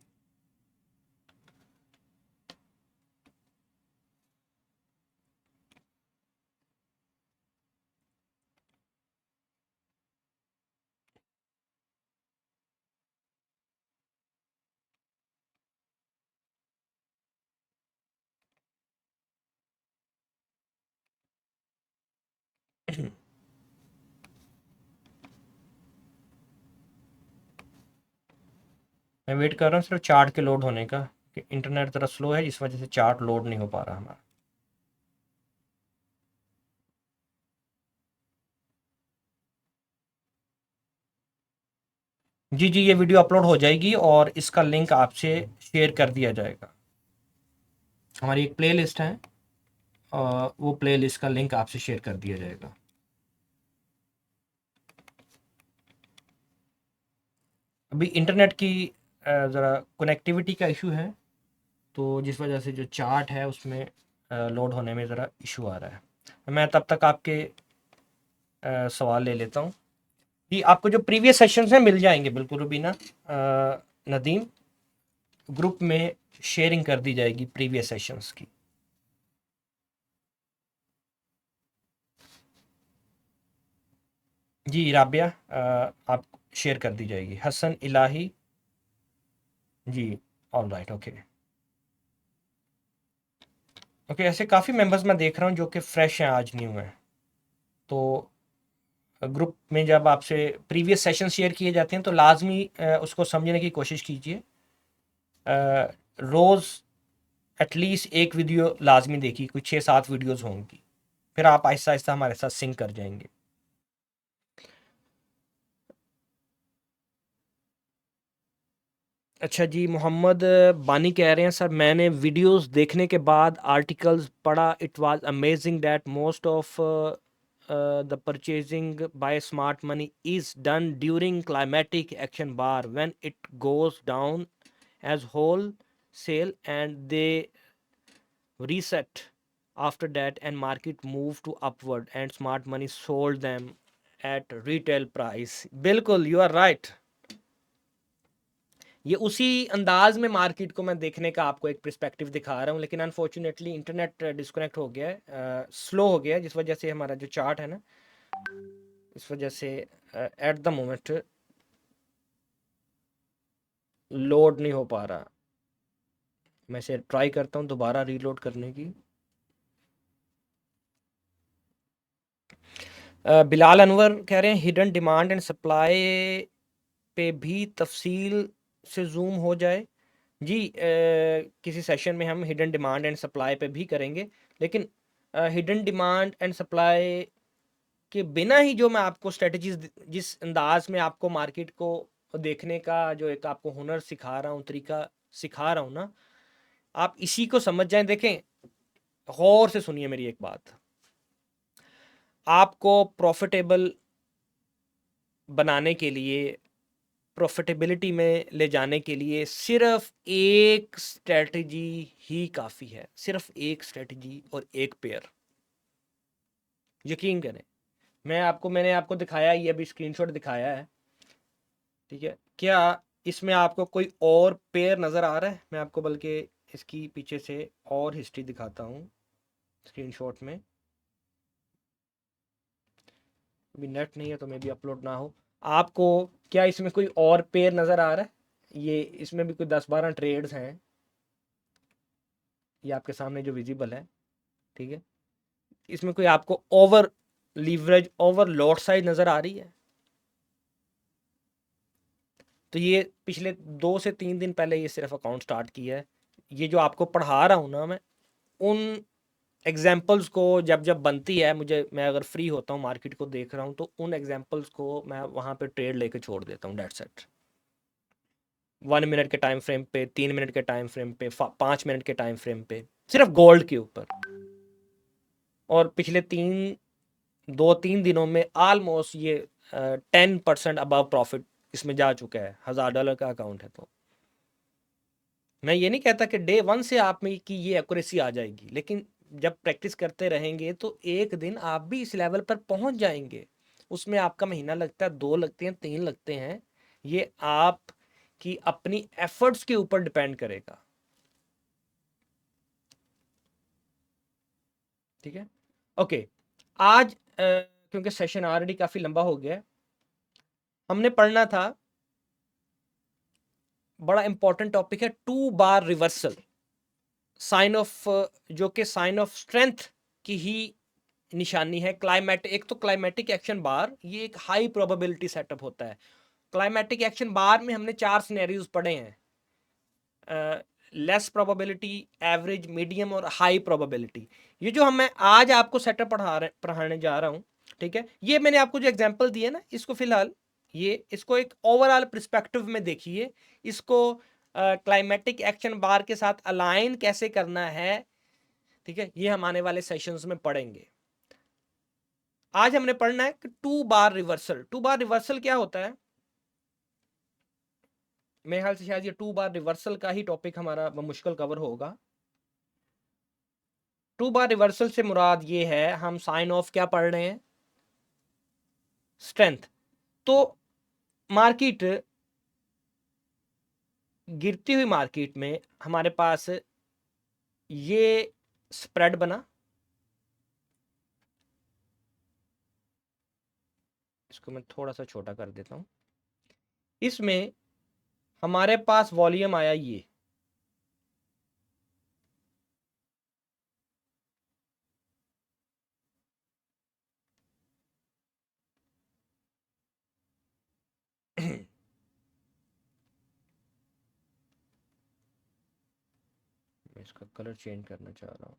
मैं वेट कर रहा हूँ सिर्फ चार्ट के लोड होने का, कि इंटरनेट ज़रा स्लो है इस वजह से चार्ट लोड नहीं हो पा रहा हमारा। जी जी, ये वीडियो अपलोड हो जाएगी और इसका लिंक आपसे शेयर कर दिया जाएगा। हमारी एक प्ले लिस्ट है, वो प्ले लिस्ट का लिंक आपसे शेयर कर दिया जाएगा। अभी इंटरनेट की ज़रा कनेक्टिविटी का इशू है, तो जिस वजह से जो चार्ट है उसमें लोड होने में ज़रा इशू आ रहा है। मैं तब तक आपके सवाल ले लेता हूँ। जी, आपको जो प्रीवियस सेशंस हैं मिल जाएंगे बिल्कुल रुबीना। नदीम, ग्रुप में शेयरिंग कर दी जाएगी प्रीवियस सेशंस की। जी राबिया, आप शेयर कर दी जाएगी। हसन इलाही, जी, ऑल राइट, ओके ओके। ऐसे काफ़ी मेंबर्स मैं देख रहा हूँ जो कि फ्रेश हैं, आज न्यू हैं। तो ग्रुप में जब आपसे प्रीवियस सेशन शेयर किए जाते हैं तो लाजमी उसको समझने की कोशिश कीजिए। रोज़ एटलीस्ट एक वीडियो लाजमी देखिए, कुछ 6-7 वीडियोज़ होंगी, फिर आप आहिस्ता आहिस्ता हमारे साथ सिंक कर जाएंगे। अच्छा जी, मोहम्मद बानी कह रहे हैं सर मैंने वीडियोस देखने के बाद आर्टिकल्स पढ़ा, it was amazing that most of the purchasing by smart money is done during climatic action bar when it goes down as whole sale and they reset after that and market moved to upward and smart money sold them at retail price। बिल्कुल, you are right। ये उसी अंदाज में market को मैं देखने का आपको एक पर्सपेक्टिव दिखा रहा हूँ, लेकिन अनफॉर्चुनेटली इंटरनेट डिस्कनेक्ट हो गया है, स्लो हो गया है, जिस वजह से हमारा जो चार्ट है ना, इस वजह से एट द मोमेंट लोड नहीं हो पा रहा। मैं इसे ट्राई करता हूँ दोबारा रीलोड करने की। बिलाल अनवर कह रहे हैं हिडन डिमांड एंड सप्लाई पे भी तफसील से जूम हो जाए। जी, किसी सेशन में हम हिडन डिमांड एंड सप्लाई पे भी करेंगे, लेकिन हिडन डिमांड एंड सप्लाई के बिना ही जो मैं आपको स्ट्रेटजीज, जिस अंदाज में आपको मार्केट को देखने का जो एक आपको हुनर सिखा रहा हूँ, तरीका सिखा रहा हूँ ना, आप इसी को समझ जाएं। देखें, गौर से सुनिए मेरी एक बात, आपको प्रॉफिटेबल बनाने के लिए, प्रॉफिटेबिलिटी में ले जाने के लिए सिर्फ एक स्ट्रेटजी ही काफ़ी है, सिर्फ एक स्ट्रेटजी और एक पेयर। यकीन करें, मैंने आपको दिखाया, ये अभी स्क्रीनशॉट दिखाया है, ठीक है। क्या इसमें आपको कोई और पेयर नज़र आ रहा है? मैं आपको बल्कि इसकी पीछे से और हिस्ट्री दिखाता हूँ स्क्रीनशॉट में। अभी नेट नहीं है तो मे भी अपलोड ना हो। आपको क्या इसमें कोई और पेयर नज़र आ रहा है? ये इसमें भी कोई 10-12 ट्रेड्स हैं, ये आपके सामने जो विजिबल है, ठीक है। इसमें कोई आपको over leverage, over lot size नज़र आ रही है? तो ये पिछले 2 से 3 दिन पहले ये सिर्फ अकाउंट स्टार्ट किया है। ये जो आपको पढ़ा रहा हूँ ना मैं, उन एग्जाम्पल्स को जब जब बनती है, मैं अगर फ्री होता हूँ, मार्केट को देख रहा हूँ, तो उन एग्जाम्पल्स को मैं वहाँ पे ट्रेड लेके छोड़ देता हूँ, डेट्स इट। 1 मिनट के टाइम फ्रेम पे, 3 मिनट के टाइम फ्रेम पे, 5 मिनट के टाइम फ्रेम पे, सिर्फ गोल्ड के ऊपर। और पिछले 2-3 दिनों में ऑलमोस्ट ये 10% अबव प्रॉफिट इसमें जा चुका है। $1000 का अकाउंट है। तो मैं ये नहीं कहता कि डे 1 से आप में की ये एक्यूरेसी आ जाएगी, लेकिन जब प्रैक्टिस करते रहेंगे तो एक दिन आप भी इस लेवल पर पहुंच जाएंगे। उसमें आपका महीना लगता है, 2 लगते हैं, 3 लगते हैं, ये आप की अपनी एफर्ट्स के ऊपर डिपेंड करेगा, ठीक है। ओके, आज क्योंकि सेशन ऑलरेडी काफी लंबा हो गया है, हमने पढ़ना था, बड़ा इंपॉर्टेंट टॉपिक है, 2 बार रिवर्सल, साइन ऑफ, जो कि साइन ऑफ स्ट्रेंथ की ही निशानी है। क्लाइमेटिक, एक तो क्लाइमेटिक एक्शन बार, ये एक हाई प्रोबेबिलिटी सेटअप होता है। क्लाइमेटिक एक्शन बार में हमने 4 सिनेरियोज पढ़े हैं, लेस प्रोबेबिलिटी, एवरेज, मीडियम और हाई प्रोबेबिलिटी। ये जो मैं आज आपको सेटअप पढ़ाने जा रहा हूँ, ठीक है, ये मैंने आपको जो एग्जांपल दिए ना, इसको फिलहाल इसको एक ओवरऑल पर्सपेक्टिव में देखिए, इसको क्लाइमेटिक एक्शन बार के साथ अलाइन कैसे करना है, ठीक है, ये हम आने वाले सेशंस में पढ़ेंगे। आज हमने पढ़ना है कि 2 बार रिवर्सल। 2 बार रिवर्सल क्या होता है? मेरे ख्याल से शायद ये 2 बार रिवर्सल का ही टॉपिक हमारा मुश्किल कवर होगा। 2 बार रिवर्सल से मुराद ये है, हम साइन ऑफ क्या पढ़ रहे हैं? स्ट्रेंथ। तो मार्केट, गिरती हुई मार्केट में हमारे पास ये स्प्रेड बना, इसको मैं थोड़ा सा छोटा कर देता हूं। इसमें हमारे पास वॉल्यूम आया ये, मैं इसका कलर चेंज करना चाह रहा हूँ।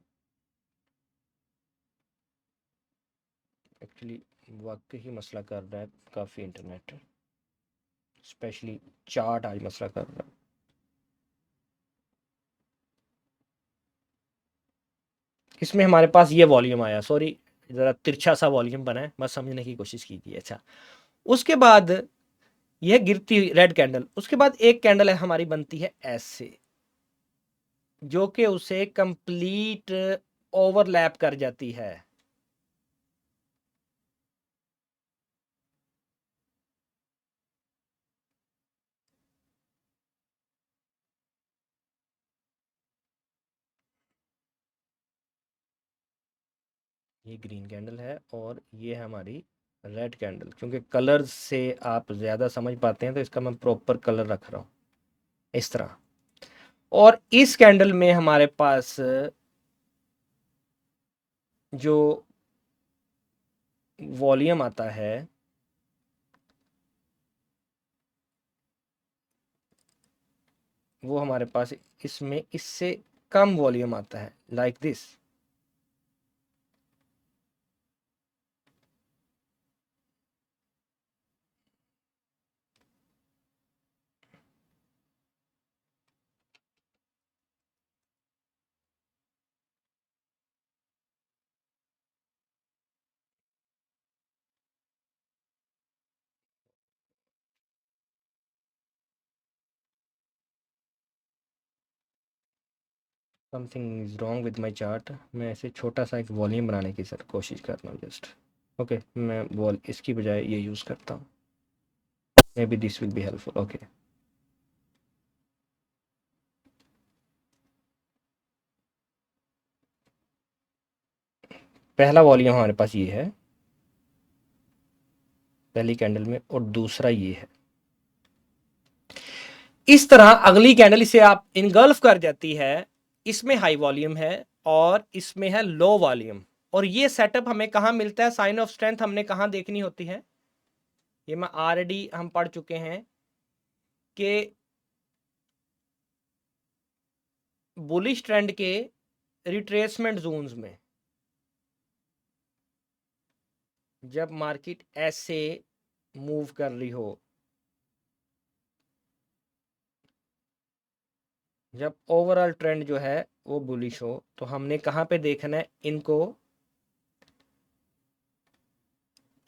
एक्चुअली वाकई ही मसला कर रहा है काफ़ी इंटरनेट, स्पेशली चार्ट आज मसला कर रहा है। इसमें हमारे पास ये वॉल्यूम आया, सॉरी ज़रा तिरछा सा वॉल्यूम बना है, बस समझने की कोशिश कीजिए। अच्छा, उसके बाद यह गिरती हुई रेड कैंडल, उसके बाद एक कैंडल है हमारी बनती है ऐसे, जो कि उसे कंप्लीट ओवरलैप कर जाती है। ये ग्रीन कैंडल है और ये है हमारी रेड कैंडल। क्योंकि कलर से आप ज़्यादा समझ पाते हैं तो इसका मैं प्रॉपर कलर रख रहा हूँ इस तरह। और इस कैंडल में हमारे पास जो वॉल्यूम आता है वो हमारे पास इसमें इससे कम वॉल्यूम आता है, like this. Something is wrong with my chart. मैं ऐसे छोटा सा एक वॉल्यूम बनाने की सर कोशिश कर रहा हूँ जस्ट। ओके, मैं वॉल इसकी बजाय ये यूज़ करता हूँ, may be this will be helpful. Okay, पहला वॉल्यूम हमारे पास ये है पहली कैंडल में, और दूसरा ये है। इस तरह अगली कैंडल इसे आप इनगल्फ कर जाती है, इसमें हाई वॉल्यूम है और इसमें है लो वॉल्यूम। और ये सेटअप हमें कहाँ मिलता है, साइन ऑफ स्ट्रेंथ हमने कहाँ देखनी होती है, ये मैं ऑलरेडी हम पढ़ चुके हैं कि बुलिश ट्रेंड के रिट्रेसमेंट जोन्स में जब मार्केट ऐसे मूव कर रही हो, जब ओवरऑल ट्रेंड जो है वो बुलिश हो, तो हमने कहाँ पे देखना है इनको,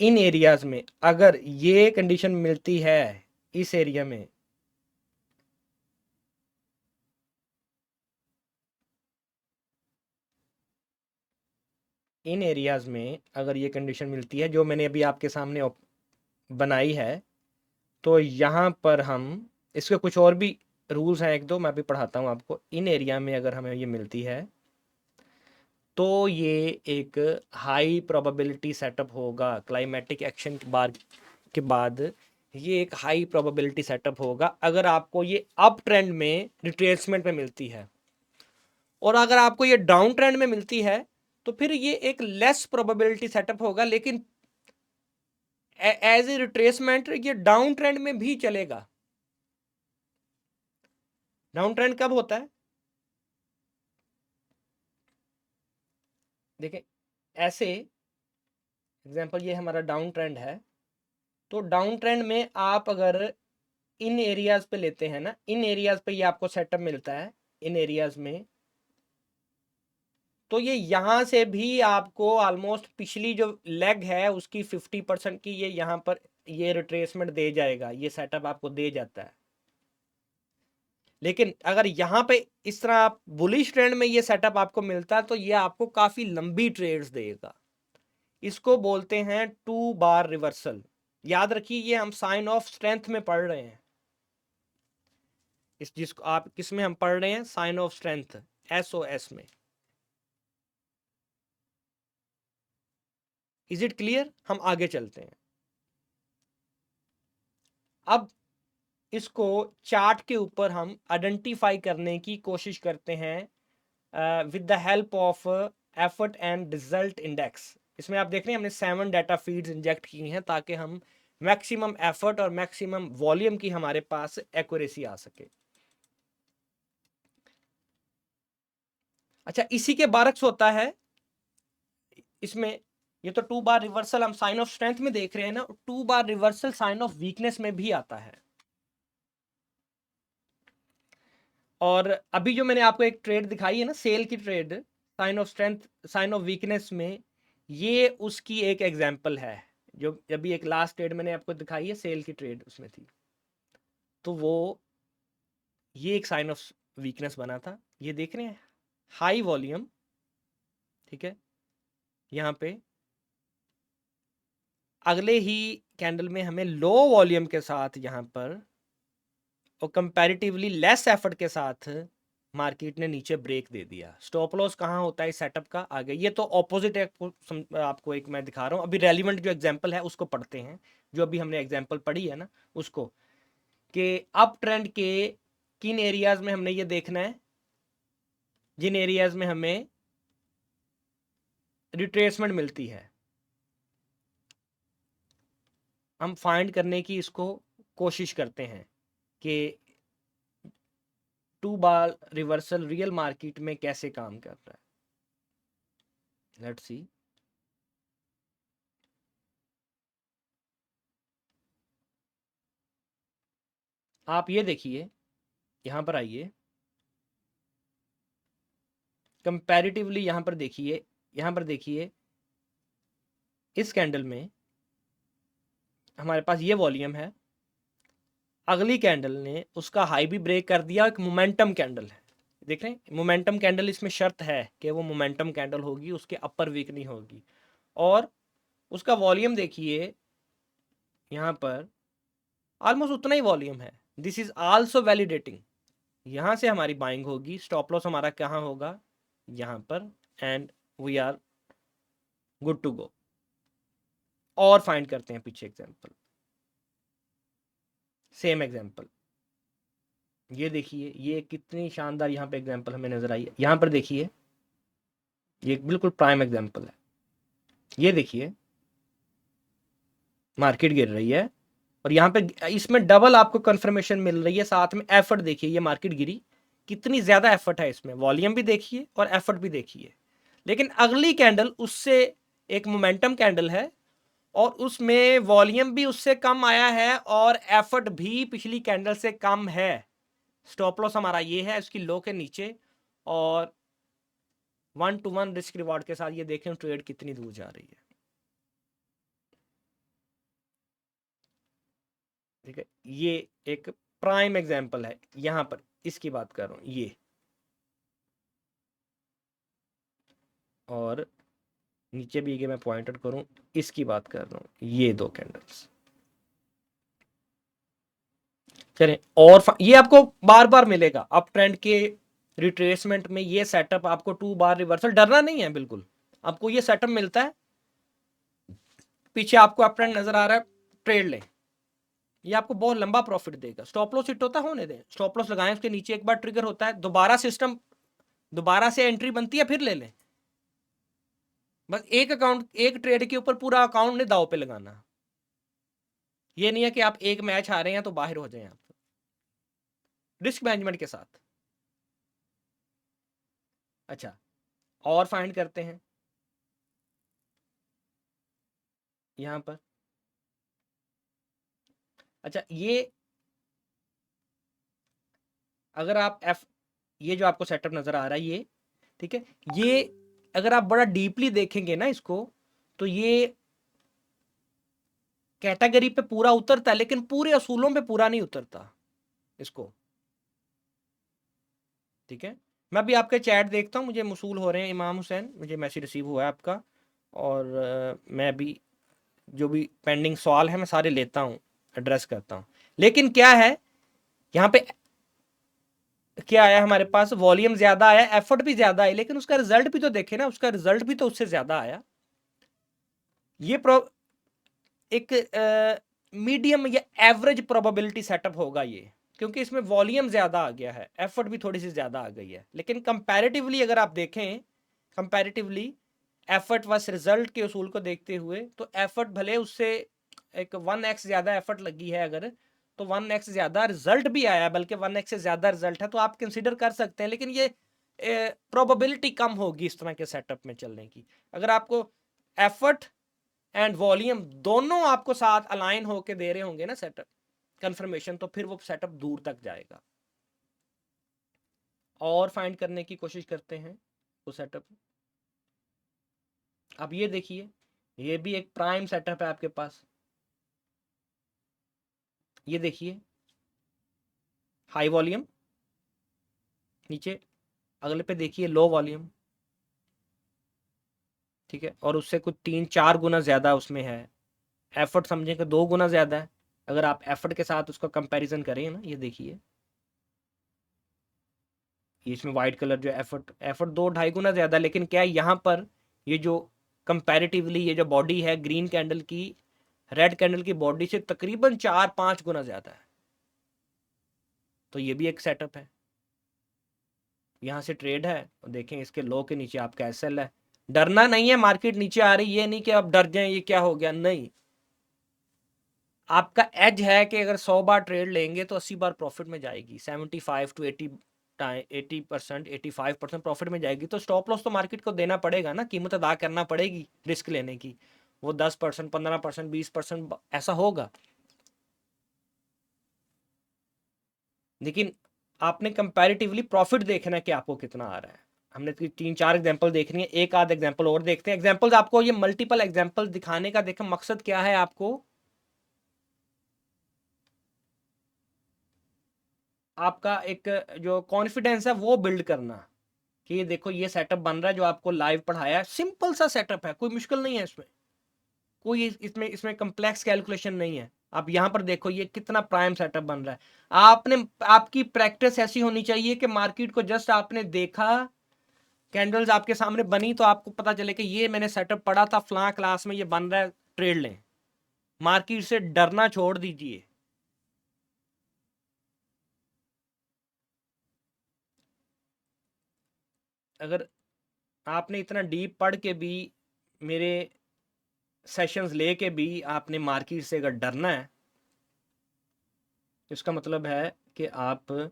इन एरियाज में। अगर ये कंडीशन मिलती है इस एरिया में, इन एरियाज में अगर ये कंडीशन मिलती है जो मैंने अभी आपके सामने बनाई है, तो यहाँ पर हम, इसके कुछ और भी रूल्स हैं एक दो, मैं भी पढ़ाता हूँ आपको। इन एरिया में अगर हमें ये मिलती है तो ये एक हाई प्रोबेबिलिटी सेटअप होगा, क्लाइमेटिक एक्शन के बाद ये एक हाई प्रोबेबिलिटी सेटअप होगा अगर आपको ये अप ट्रेंड में रिट्रेसमेंट में मिलती है। और अगर आपको ये डाउन ट्रेंड में मिलती है तो फिर ये एक लेस प्रोबेबिलिटी सेटअप होगा, लेकिन एज ए रिट्रेसमेंट ये डाउन ट्रेंड में भी चलेगा। डाउन ट्रेंड कब होता है, देखिए ऐसे एग्जांपल, ये हमारा डाउन ट्रेंड है, तो डाउन ट्रेंड में आप अगर इन एरियाज पे लेते हैं ना, इन एरियाज पे ये आपको सेटअप मिलता है, इन एरियाज में, तो ये यहां से भी आपको ऑलमोस्ट पिछली जो लेग है उसकी 50% की ये यहाँ पर ये रिट्रेसमेंट दे जाएगा, ये सेटअप आपको दे जाता है। लेकिन अगर यहाँ पे इस तरह आप बुलिश ट्रेंड में ये सेटअप आपको मिलता है तो ये आपको काफी लंबी ट्रेड्स देगा। इसको बोलते हैं 2 बार रिवर्सल। याद रखिए ये हम साइन ऑफ स्ट्रेंथ में पढ़ रहे हैं, इस जिसको आप किस में हम पढ़ रहे हैं, साइन ऑफ स्ट्रेंथ, SOS में। Is it clear? हम आगे चलते हैं। अब इसको चार्ट के ऊपर हम आइडेंटिफाई करने की कोशिश करते हैं with the help of effort and result index. इसमें आप देख रहे हैं हमने 7 डाटा फीड्स इंजेक्ट की हैं ताकि हम मैक्सिमम एफर्ट और मैक्सिमम वॉल्यूम की हमारे पास एक्यूरेसी आ सके। अच्छा, इसी के बारक्स होता है इसमें, ये तो 2 बार रिवर्सल हम साइन ऑफ स्ट्रेंथ में देख रहे हैं ना, 2 bar reversal sign of weakness में भी आता है। और अभी जो मैंने आपको एक ट्रेड दिखाई है ना, सेल की trade, sign of strength sign of weakness में, ये उसकी एक एग्जांपल है। जो अभी एक लास्ट ट्रेड मैंने आपको दिखाई है सेल की ट्रेड उसमें थी, तो वो ये एक साइन ऑफ वीकनेस बना था। ये देख रहे हैं हाई वॉल्यूम, ठीक है, यहाँ पे अगले ही कैंडल में हमें लो वॉल्यूम के साथ यहाँ पर और कंपैरेटिवली लेस एफर्ट के साथ मार्केट ने नीचे ब्रेक दे दिया। स्टॉप लॉस कहाँ होता है इस सेटअप का, आगे। ये तो ऑपोजिट है, आपको एक मैं दिखा रहा हूँ। अभी रेलिवेंट जो एग्जांपल है उसको पढ़ते हैं, जो अभी हमने एग्जांपल पढ़ी है ना उसको, कि अप ट्रेंड के किन एरियाज में हमने ये देखना है, जिन एरियाज में हमें रिट्रेसमेंट मिलती है, हम फाइंड करने की इसको कोशिश करते हैं कि 2 बार रिवर्सल रियल मार्केट में कैसे काम कर रहा है। Let's see. आप ये देखिए, यहां पर आइए, कंपैरेटिवली यहां पर देखिए, यहां पर देखिए इस कैंडल में हमारे पास ये वॉल्यूम है, अगली कैंडल ने उसका हाई भी ब्रेक कर दिया, एक मोमेंटम कैंडल है। देख रहे हैं मोमेंटम कैंडल, इसमें शर्त है कि वो मोमेंटम कैंडल होगी, उसके अपर वीक नहीं होगी। और उसका वॉल्यूम देखिए यहाँ पर ऑलमोस्ट उतना ही वॉल्यूम है। This is also validating. यहाँ से हमारी बाइंग होगी, स्टॉप लॉस हमारा कहाँ होगा, यहाँ पर, and we are good to go. और फाइंड करते हैं पीछे एग्जांपल, सेम एग्जांपल। ये देखिए ये कितनी शानदार यहाँ पे एग्जांपल हमें नजर आई है। यहाँ पर देखिए ये बिल्कुल प्राइम एग्जांपल है। ये देखिए मार्केट गिर रही है और यहाँ पे इसमें डबल आपको कंफर्मेशन मिल रही है, साथ में एफर्ट देखिए, ये मार्केट गिरी, कितनी ज्यादा एफर्ट है इसमें, वॉल्यूम भी देखिए और एफर्ट भी देखिए। लेकिन अगली कैंडल उससे एक मोमेंटम कैंडल है और उसमें वॉल्यूम भी उससे कम आया है और एफर्ट भी पिछली कैंडल से कम है। स्टॉप लॉस हमारा ये है उसकी लो के नीचे, और 1-to-1 रिस्क रिवॉर्ड के साथ ये देखें ट्रेड कितनी दूर जा रही है। ठीक है, ये एक प्राइम एग्जांपल है, यहां पर इसकी बात कर रहा हूं ये, और नीचे भी ये मैं पॉइंट आउट करूं इसकी बात कर रहा हूं, ये दो कैंडल्स। चलें, और ये आपको बार बार मिलेगा अप ट्रेंड के रिट्रेसमेंट में, ये सेटअप आपको 2 बार रिवर्सल, डरना नहीं है बिल्कुल, आपको ये सेटअप मिलता है। पीछे आपको अप ट्रेंड नजर आ रहा है, ट्रेड लें, ये आपको बहुत लंबा प्रॉफिट देगा। स्टॉप लॉस हिट होता होने दें, स्टॉप लॉस लगाएं, उसके नीचे एक बार ट्रिगर होता है, दोबारा सिस्टम, दोबारा से एंट्री बनती है, फिर ले लें। बस एक अकाउंट, एक ट्रेड के ऊपर पूरा अकाउंट ने दाव पे लगाना। ये नहीं है कि आप एक मैच हारे हैं तो बाहर हो जाएं आप, रिस्क मैनेजमेंट के साथ। अच्छा, और फाइंड करते हैं यहां पर। अच्छा, ये अगर आप ये जो आपको सेटअप नजर आ रहा है ये, ठीक है, ये अगर आप बड़ा डीपली देखेंगे ना इसको, तो ये कैटेगरी पे पूरा उतरता है लेकिन पूरे असूलों पे पूरा नहीं उतरता इसको। ठीक है, मैं भी आपके चैट देखता हूँ, मुझे मसूल हो रहे हैं इमाम हुसैन, मुझे मैसेज रिसीव हुआ है आपका, और मैं भी जो भी पेंडिंग सवाल है मैं सारे लेता हूँ, एड्रेस करता हूँ। लेकिन क्या है यहाँ पे, क्या आया हमारे पास, वॉल्यूम ज्यादा आया, एफर्ट भी ज्यादा है, लेकिन उसका रिजल्ट भी तो देखे ना, उसका रिजल्ट भी तो उससे ज्यादा आया। ये एक मीडियम या एवरेज प्रोबेबिलिटी सेटअप होगा ये, क्योंकि इसमें वॉल्यूम ज्यादा आ गया है, एफर्ट भी थोड़ी सी ज्यादा आ गई है। लेकिन कंपैरेटिवली अगर आप देखें, कंपैरेटिवली एफर्ट वर्स रिजल्ट के उसूल को देखते हुए, तो एफर्ट भले उससे एक 1x ज्यादा एफर्ट लगी है अगर, तो 1x ज्यादा रिजल्ट भी आया, बल्कि 1x से ज्यादा रिजल्ट है, तो आप कंसिडर कर सकते हैं। लेकिन ये प्रोबेबिलिटी कम होगी इस तरह के सेटअप में चलने की। अगर आपको एफर्ट एंड वॉल्यूम दोनों आपको साथ अलाइन होके दे रहे होंगे ना सेटअप कंफर्मेशन, तो फिर वो सेटअप दूर तक जाएगा। और फाइंड करने की कोशिश करते हैं वो सेटअप। अब ये देखिए, ये भी एक प्राइम सेटअप है आपके पास। ये देखिए हाई वॉल्यूम, नीचे अगले पे देखिए लो वॉल्यूम, ठीक है, और उससे कुछ 3-4 गुना ज्यादा उसमें है एफर्ट, समझे कि 2 गुना ज्यादा है। अगर आप एफर्ट के साथ उसका कंपैरिजन करें ना, ये देखिए इसमें व्हाइट कलर जो एफर्ट, 2-2.5 गुना ज्यादा। लेकिन क्या है यहाँ पर, ये जो कंपैरेटिवली ये जो बॉडी है ग्रीन कैंडल की, रेड कैंडल की बॉडी से तकरीबन 4-5 गुना ज्यादा है। तो ये भी एक सेटअप है। यहाँ से ट्रेड है और देखें इसके लो के नीचे आपका एसएल है। डरना नहीं है, मार्केट नीचे आ रही, ये नहीं कि आप डर जाएं ये क्या हो गया, नहीं। आपका एज है कि अगर 100 बार ट्रेड लेंगे तो 80 बार प्रॉफिट में जाएगी, 75 to 80%, 85% प्रॉफिट में जाएगी। तो स्टॉप लॉस तो मार्केट को देना पड़ेगा ना, कीमत अदा करना पड़ेगी रिस्क लेने की, वो 10%, 15%, 20% ऐसा होगा। लेकिन आपने कंपैरेटिवली प्रॉफिट देखना है कि आपको कितना आ रहा है। हमने 3-4 एग्जांपल देखनी है, एक आध एग्जांपल और देखते हैं। एग्जांपल्स आपको ये मल्टीपल एग्जांपल दिखाने का देखो मकसद क्या है आपको, आपका एक जो कॉन्फिडेंस है वो बिल्ड करना कि ये देखो ये सेटअप बन रहा है जो आपको लाइव पढ़ाया है, सिंपल सा सेटअप है, कोई मुश्किल नहीं है इसमें, कोई इसमें इसमें कम्प्लेक्स कैलकुलेशन नहीं है। आप यहाँ पर देखो ये कितना प्राइम सेटअप बन रहा है। आपने आपकी प्रैक्टिस ऐसी होनी चाहिए कि मार्केट को जस्ट आपने देखा, कैंडल्स आपके सामने बनी तो आपको पता चले कि ये मैंने सेटअप पढ़ा था फलां क्लास में, ये बन रहा है, ट्रेड लें। मार्केट से डरना छोड़ दीजिए। अगर आपने इतना डीप पढ़ के भी, मेरे सेशंस लेके भी आपने मार्केट से अगर डरना है, तो इसका मतलब है कि आप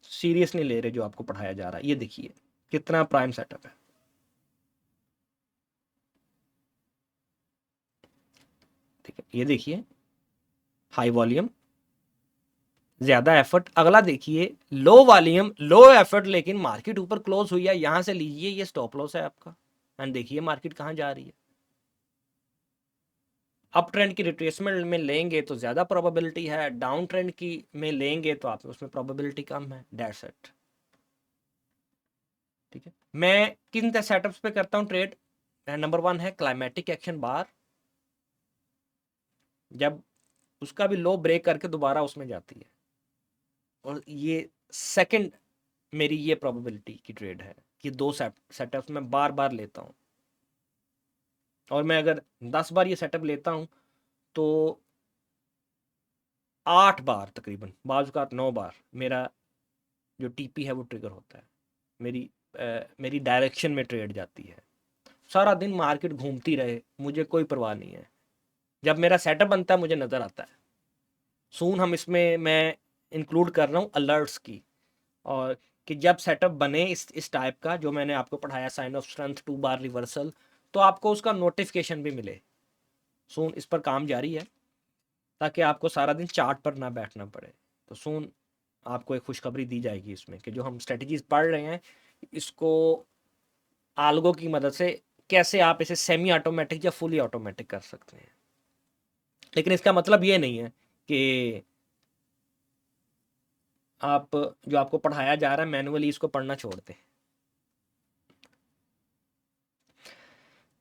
सीरियस नहीं ले रहे जो आपको पढ़ाया जा रहा है। ये देखिए कितना प्राइम सेटअप है। ठीक है, ये देखिए हाई वॉल्यूम, ज्यादा एफर्ट। अगला देखिए लो वॉल्यूम लो एफर्ट, लेकिन मार्केट ऊपर क्लोज हुई है, यहां से लीजिए, ये स्टॉप लॉस है आपका। एंड देखिए मार्केट कहां जा रही है। अप ट्रेंड की रिट्रेसमेंट में लेंगे तो ज्यादा प्रोबेबिलिटी है, डाउन ट्रेंड की में लेंगे तो आप उसमें प्रोबेबिलिटी कम है। That's it. ठीक है, मैं किन सेटअप्स पे करता हूं ट्रेड। नंबर 1 है क्लाइमेटिक एक्शन बार, जब उसका भी लो ब्रेक करके दोबारा उसमें जाती है। और ये सेकंड मेरी ये प्रोबेबिलिटी की ट्रेड है कि दो सेटअप्स मैं बार बार लेता हूं। और मैं अगर 10 बार ये सेटअप लेता हूं तो 8 बार तकरीबन, बाजू का 9 बार मेरा जो टीपी है वो ट्रिगर होता है, मेरी डायरेक्शन में ट्रेड जाती है। सारा दिन मार्केट घूमती रहे, मुझे कोई परवाह नहीं है। जब मेरा सेटअप बनता है मुझे नज़र आता है। सून हम इसमें मैं इंक्लूड कर रहा हूँ अलर्ट्स की, और कि जब सेटअप बने इस टाइप का जो मैंने आपको पढ़ाया, sign of strength 2 bar reversal, तो आपको उसका नोटिफिकेशन भी मिले। सून इस पर काम जारी है ताकि आपको सारा दिन चार्ट पर ना बैठना पड़े। तो सून आपको एक खुशखबरी दी जाएगी इसमें कि जो हम स्ट्रेटजीज पढ़ रहे हैं इसको आल्गो की मदद से कैसे आप इसे सेमी ऑटोमेटिक या फुली ऑटोमेटिक कर सकते हैं। लेकिन इसका मतलब ये नहीं है कि आप जो आपको पढ़ाया जा रहा है मैनुअली इसको पढ़ना छोड़ दें।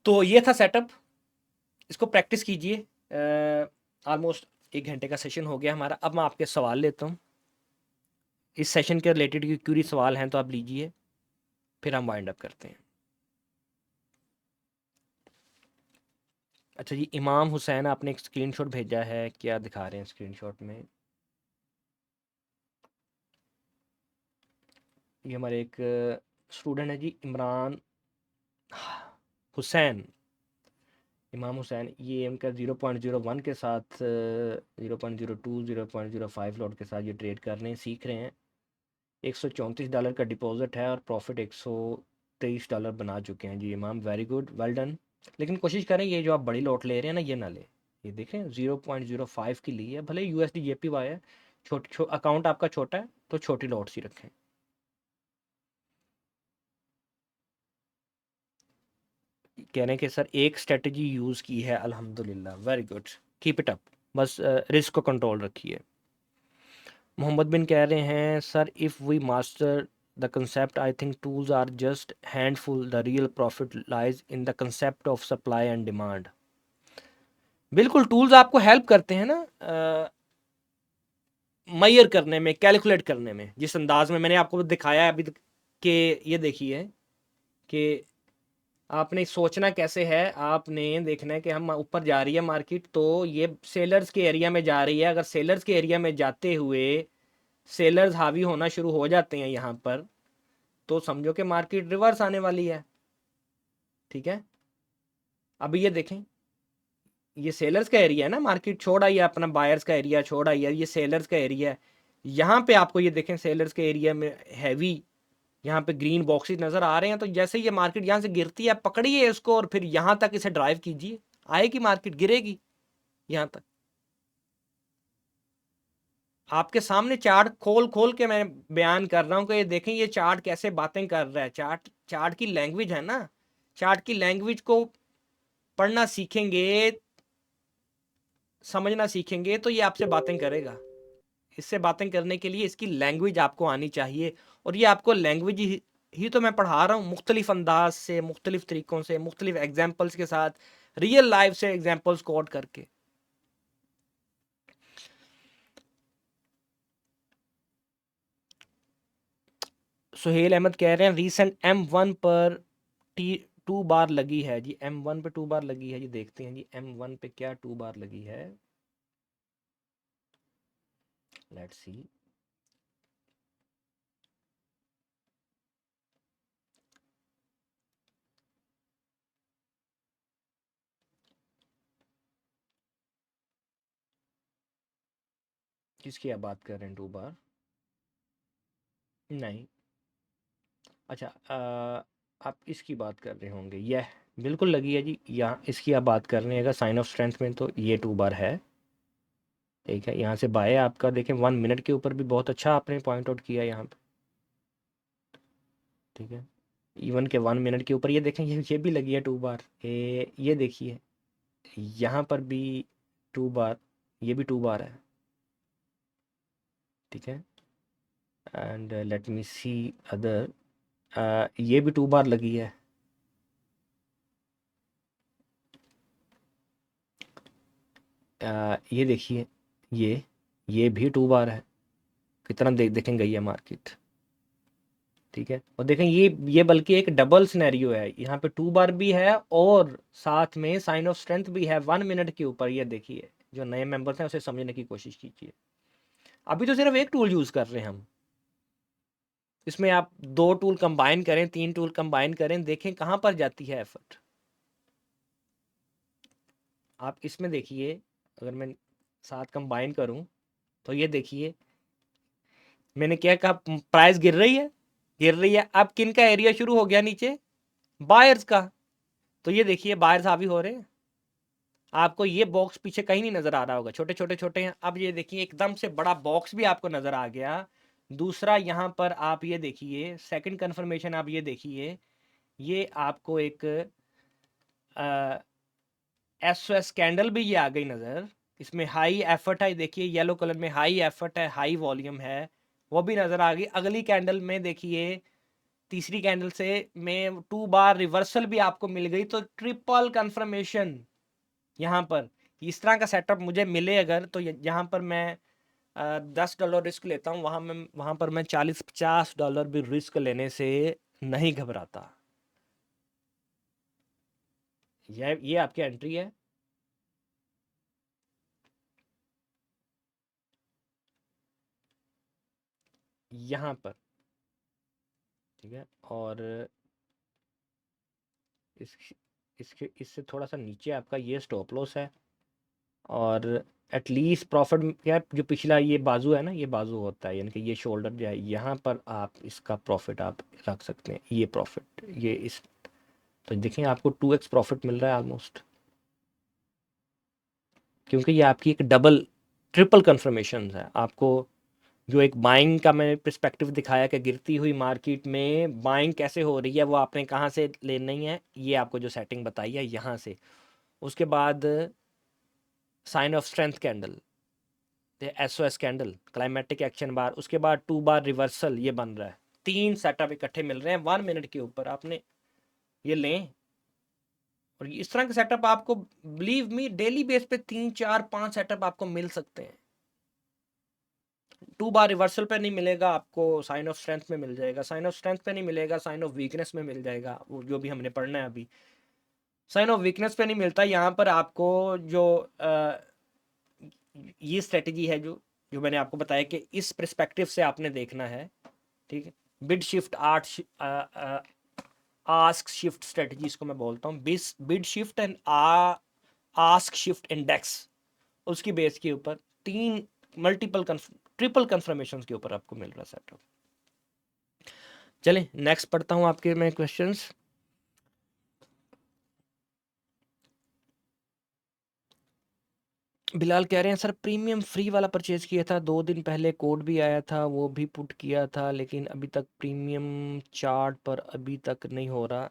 तो ये था सेटअप, इसको प्रैक्टिस कीजिए। ऑलमोस्ट 1 घंटे का सेशन हो गया हमारा। अब मैं आपके सवाल लेता हूँ, इस सेशन के रिलेटेड क्यूरी सवाल हैं तो आप लीजिए, फिर हम वाइंड अप करते हैं। अच्छा जी, इमाम हुसैन आपने एक स्क्रीनशॉट भेजा है, क्या दिखा रहे हैं स्क्रीनशॉट में। ये हमारे एक स्टूडेंट है जी, इमरान हुसैन, इमाम हुसैन। ये उनका 0.01 के साथ 0.02 0.05 लॉट के साथ ये ट्रेड कर रहे हैं, सीख रहे हैं। $134 का डिपॉजिट है और प्रॉफिट $123 बना चुके हैं जी इमाम। Very good, well done. लेकिन कोशिश करें ये जो आप बड़ी लॉट ले रहे हैं ना ये ना ले। ये देखें 0.05 की ली है, भले USD JPY है, अकाउंट आपका छोटा है तो छोटी लॉट्स ही रखें। कह रहे हैं कि सर एक स्ट्रेटजी यूज़ की है अल्हम्दुलिल्लाह, very good, keep it up. बस रिस्क को कंट्रोल रखिए। मोहम्मद बिन कह रहे हैं sir if we master the concept I think tools are just handful, the real profit lies in the concept of supply and demand. बिल्कुल, टूल्स आपको help करते हैं ना मैयर करने में, कैलकुलेट करने में, जिस अंदाज में मैंने आपको दिखाया है अभी कि ये देखिए कि आपने सोचना कैसे है। आपने देखना है कि हम ऊपर जा रही है मार्केट तो ये सेलर्स के एरिया में जा रही है। अगर सेलर्स के एरिया में जाते हुए सेलर्स हावी होना शुरू हो जाते हैं यहाँ पर, तो समझो कि मार्केट रिवर्स आने वाली है। ठीक है, अभी ये देखें, ये सेलर्स का एरिया है ना, मार्केट छोड़ आई है, अपना बायर्स का एरिया छोड़ आई है, ये सेलर्स का एरिया है। यहाँ पे आपको ये देखें सेलर्स के एरिया में हैवी, यहाँ पे ग्रीन बॉक्सेस नजर आ रहे हैं। तो जैसे ये मार्केट यहाँ से गिरती है, पकड़िए इसको और फिर यहाँ तक इसे ड्राइव कीजिए, आएगी मार्केट, गिरेगी यहाँ तक। आपके सामने चार्ट खोल खोल के मैं बयान कर रहा हूँ कि ये देखें ये चार्ट कैसे बातें कर रहा है। चार्ट की लैंग्वेज है ना, चार्ट की लैंग्वेज को पढ़ना सीखेंगे, समझना सीखेंगे तो ये आपसे बातें करेगा। इससे बातें करने के लिए इसकी लैंग्वेज आपको आनी चाहिए, और ये आपको लैंग्वेज ही तो मैं पढ़ा रहा हूँ, मुख्तलिफ अंदाज से, मुख्तलिफ तरीक़ों से, मुख्तलिफ एग्जाम्पल्स के साथ, रियल लाइफ से एग्जाम्पल्स कोड करके। सुहेल अहमद कह रहे हैं रीसेंट M1 पर T2 बार लगी है जी, M1 पे 2 बार लगी है जी, देखते हैं जी M1 पे क्या 2 बार लगी है, लेट्स सी। किसकी आप बात कर रहे हैं 2 बार? नहीं, अच्छा आप इसकी बात कर रहे होंगे, यह बिल्कुल लगी है जी, यहाँ इसकी आप बात कर रहे हैं। अगर साइन ऑफ स्ट्रेंथ में तो ये 2 बार है, ठीक है। यहाँ से बाय आपका देखें 1 मिनट के ऊपर भी बहुत अच्छा आपने पॉइंट आउट किया यहाँ पे, ठीक है। इवन के 1 मिनट के ऊपर ये देखें, ये भी लगी है 2 बार, ये देखिए यहाँ पर भी 2 बार, ये भी 2 बार है, ठीक है। And let me see other, ये भी 2 बार लगी है, ये देखिए, ये भी 2 बार है। कितना देखेंगे ये मार्केट, ठीक है। और देखें ये बल्कि एक डबल सिनेरियो है, यहाँ पे 2 बार भी है और साथ में साइन ऑफ स्ट्रेंथ भी है 1 मिनट के ऊपर। ये देखिए, जो नए मेंबर्स हैं उसे समझने की कोशिश कीजिए। अभी तो सिर्फ एक टूल यूज कर रहे हैं हम, इसमें आप 2 टूल कंबाइन करें, 3 टूल कंबाइन करें, देखें कहां पर जाती है एफर्ट। आप इसमें देखिए, अगर मैं साथ कंबाइन करूं तो ये देखिए, मैंने क्या कहा, प्राइस गिर रही है, गिर रही है। अब किन का एरिया शुरू हो गया नीचे? बायर्स का। तो ये देखिए बायर्स हावी हो रहे हैं। आपको ये बॉक्स पीछे कहीं नहीं नजर आ रहा होगा, छोटे छोटे छोटे हैं। अब ये देखिए एकदम से बड़ा बॉक्स भी आपको नजर आ गया। दूसरा यहाँ पर आप ये देखिए, सेकंड कंफर्मेशन आप ये देखिए, ये आपको एक एसओएस कैंडल भी ये आ गई नजर। इसमें हाई एफर्ट है, देखिए येलो कलर में हाई एफर्ट है, हाई वॉल्यूम है, वो भी नजर आ गई। अगली कैंडल में देखिए, तीसरी कैंडल से में 2 बार रिवर्सल भी आपको मिल गई। तो ट्रिपल कंफर्मेशन यहाँ पर, इस तरह का सेटअप मुझे मिले अगर, तो यहाँ पर मैं $10 रिस्क लेता हूँ, वहाँ पर मैं $40-50 भी रिस्क लेने से नहीं घबराता। ये आपकी एंट्री है, यहाँ पर, ठीक है। और इस इसके इससे थोड़ा सा नीचे आपका ये स्टॉप लॉस है, और एटलीस्ट प्रॉफिट क्या, जो पिछला ये बाजू है ना, ये बाजू होता है, यानी कि ये शोल्डर जो है, यहाँ पर आप इसका प्रॉफिट आप रख सकते हैं। ये प्रॉफिट, ये इस, तो देखिए आपको 2x प्रॉफिट मिल रहा है ऑलमोस्ट, क्योंकि ये आपकी एक डबल ट्रिपल कंफर्मेशन है। आपको जो एक बाइंग का मैंने पर्सपेक्टिव दिखाया कि गिरती हुई मार्केट में बाइंग कैसे हो रही है, वो आपने कहाँ से लेनी है, ये आपको जो सेटिंग बताई है यहाँ से। उसके बाद sign of strength candle, SOS candle, climactic action bar, उसके बाद 2 बार रिवर्सल ये बन रहा है। 3 सेटअप इकट्ठे मिल रहे हैं 1 मिनट के ऊपर, आपने ये लें। और इस तरह के सेटअप आपको, बिलीव मी, डेली बेस पे 3-4-5 सेटअप आपको मिल सकते हैं। 2 बार रिवर्सल पे नहीं मिलेगा आपको, साइन ऑफ स्ट्रेंथ में मिल जाएगा। साइन ऑफ स्ट्रेंथ पे नहीं मिलेगा, साइन ऑफ वीकनेस में मिल जाएगा, वो जो भी हमने पढ़ना है अभी। साइन ऑफ वीकनेस पे नहीं मिलता, यहाँ पर आपको जो ये स्ट्रेटजी है जो जो मैंने आपको बताया कि इस पर्सपेक्टिव से आपने देखना है, ठीक है। Bid shift ask shift strategy इसको मैं बोलता हूँ, bid shift and ask shift index, उसकी बेस के ऊपर 3 मल्टीपल ट्रिपल कंफर्मेशन के ऊपर आपको मिल रहा है सेटअप। चलें नेक्स्ट पढ़ता हूँ आपके मैं क्वेश्चंस। बिलाल कह रहे हैं सर प्रीमियम फ्री वाला परचेज किया था 2 दिन पहले, कोड भी आया था, वो भी पुट किया था, लेकिन अभी तक प्रीमियम चार्ट पर अभी तक नहीं हो रहा।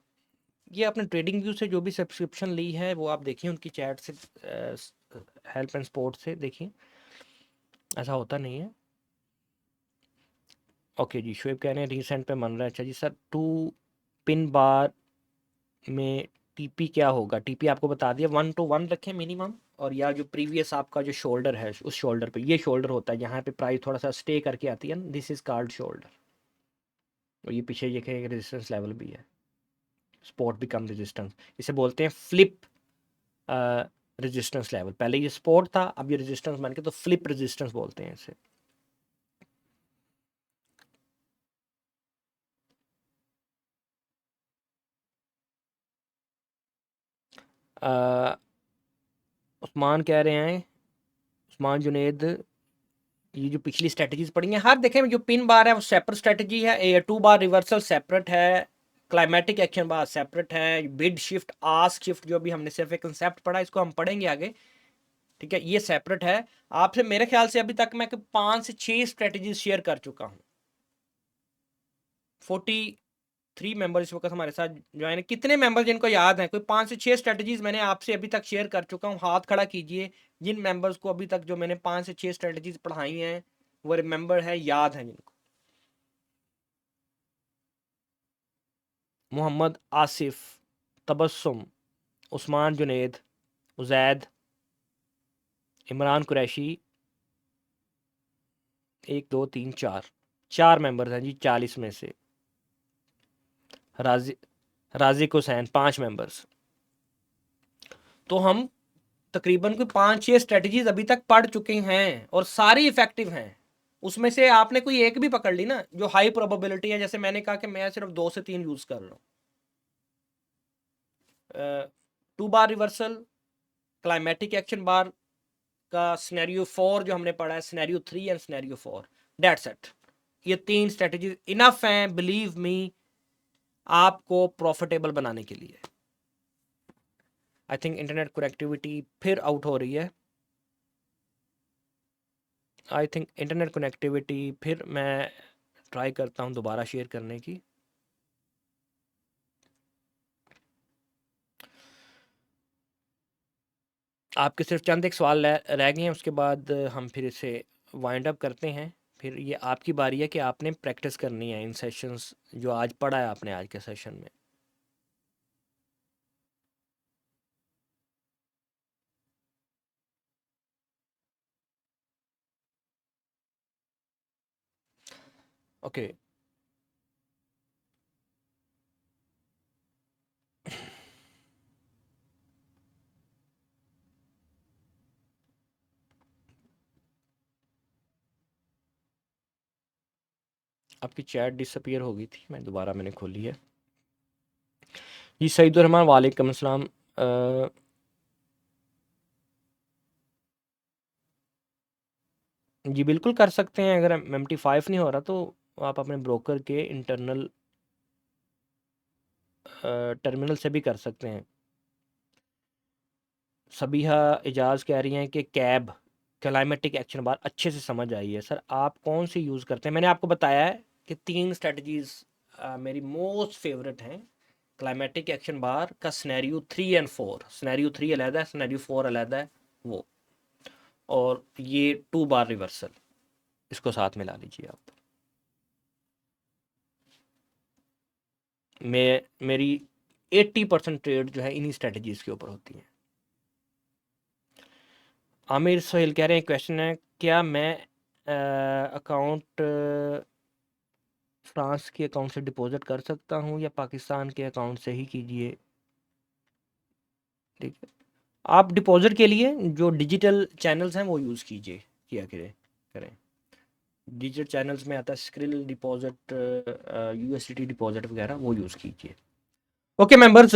ये आपने ट्रेडिंग व्यू से जो भी सब्सक्रिप्शन ली है वो आप देखिए, उनकी चैट से, हेल्प एंड सपोर्ट से देखिए, ऐसा होता नहीं है। ओके जी, शोएब कह रहे हैं रिसेंट पे मन रहा है। अच्छा जी सर, 2 पिन बार में टीपी क्या होगा? टीपी आपको बता दिया, 1 to 1 रखें मिनिमम, और या जो प्रीवियस आपका जो शोल्डर है उस शोल्डर पे, ये शोल्डर होता है यहाँ पे प्राइस थोड़ा सा स्टे करके आती है ना, दिस इज कार्ड शोल्डर। और ये पीछे ये रेजिस्टेंस लेवल भी है, स्पोर्ट बिकम रेजिस्टेंस, इसे बोलते हैं फ्लिप रेजिस्टेंस लेवल। पहले ये स्पोर्ट था, अब ये रेजिस्टेंस बन के तो फ्लिप रेजिस्टेंस बोलते हैं इसे। उस्मान कह रहे हैं, उस्मान जुनेद, ये जो पिछली स्ट्रेटजीज पड़ी हैं, हर देखें जो पिन बार है वो सेपरेट स्ट्रेटजी है, ए 2 बार रिवर्सल सेपरेट है, क्लाइमेटिक एक्शन बार सेपरेट है, बिड शिफ्ट आस्क शिफ्ट जो भी हमने सिर्फ एक कंसेप्ट पढ़ा, इसको हम पढ़ेंगे आगे, ठीक है, ये सेपरेट है। आपसे मेरे ख्याल से अभी तक मैं 5 से 6 स्ट्रेटजीज शेयर कर चुका हूँ। 43 मेंबर इस वक्त हमारे साथ ज्वाइन है। कितने मेंबर जिनको याद है? कोई 5 से 6 स्ट्रेटजीज मैंने आपसे अभी तक शेयर कर चुका हूँ, हाथ खड़ा कीजिए जिन मेंबर्स को अभी तक जो मैंने 5 से 6 स्ट्रेटजीज पढ़ाई हैं वो रिमेंबर है, याद है जिनको। मोहम्मद आसिफ, तबस्सुम, उस्मान जुनेद, उजैद, इमरान कुरैशी, 1 2 3 4 मेंबर्स हैं जी 40 में से। राजिक हुसैन 5 मेंबर्स। तो हम तकरीबन कोई 5-6 स्ट्रेटजीज अभी तक पढ़ चुके हैं और सारी इफेक्टिव हैं। उसमें से आपने कोई एक भी पकड़ ली ना जो हाई प्रोबेबिलिटी है, जैसे मैंने कहा कि मैं सिर्फ 2 से 3 यूज कर रहा हूँ। 2 बार रिवर्सल, क्लाइमेटिक एक्शन बार का सिनेरियो 4 जो हमने पढ़ा है, scenario 3 and scenario 4, that's it. ये 3 स्ट्रेटजीज इनफ हैं, बिलीव मी, आपको प्रॉफिटेबल बनाने के लिए। आई थिंक इंटरनेट कनेक्टिविटी फिर आउट हो रही है। आई थिंक इंटरनेट कनेक्टिविटी फिर मैं ट्राई करता हूँ दोबारा शेयर करने की। आपके सिर्फ चंद एक सवाल रह गए हैं, उसके बाद हम फिर इसे वाइंड अप करते हैं। फिर ये आपकी बारी है कि आपने प्रैक्टिस करनी है इन सेशंस जो आज पढ़ा है आपने आज के सेशन में। ओके आपकी चैट डिसअपीयर हो गई थी, मैं दोबारा मैंने खोली है। जी सईदुर रहमान, वालेकुम अस्सलाम। जी बिल्कुल कर सकते हैं, अगर MT5 नहीं हो रहा तो आप अपने ब्रोकर के इंटरनल टर्मिनल से भी कर सकते हैं। सबीहा एजाज कह रही हैं कि कैब क्लाइमेटिक एक्शन बार अच्छे से समझ आई है। सर आप कौन सी यूज़ करते हैं? मैंने आपको बताया है कि 3 स्ट्रेटजीज मेरी मोस्ट फेवरेट हैं। क्लाइमेटिक एक्शन बार का सिनेरियो 3 एंड 4, सिनेरियो 3 अलहदा है, सिनेरियो 4 अलहदा है वो, और ये 2 बार रिवर्सल, इसको साथ मिला लीजिए आप। मेरी 80% ट्रेड जो है इन्हीं स्ट्रेटजीज के ऊपर होती है। आमिर सोहेल कह रहे हैं, क्वेश्चन है क्या मैं अकाउंट फ्रांस के अकाउंट से डिपॉजिट कर सकता हूँ या पाकिस्तान के अकाउंट से ही कीजिए? ठीक है, आप डिपॉजिट के लिए जो डिजिटल चैनल्स हैं वो यूज़ कीजिए, किया करें। डिजिटल चैनल्स में आता है स्क्रिल डिपॉजिट, USDT डिपॉजिट वगैरह, वो यूज़ कीजिए। ओके मेंबर्स,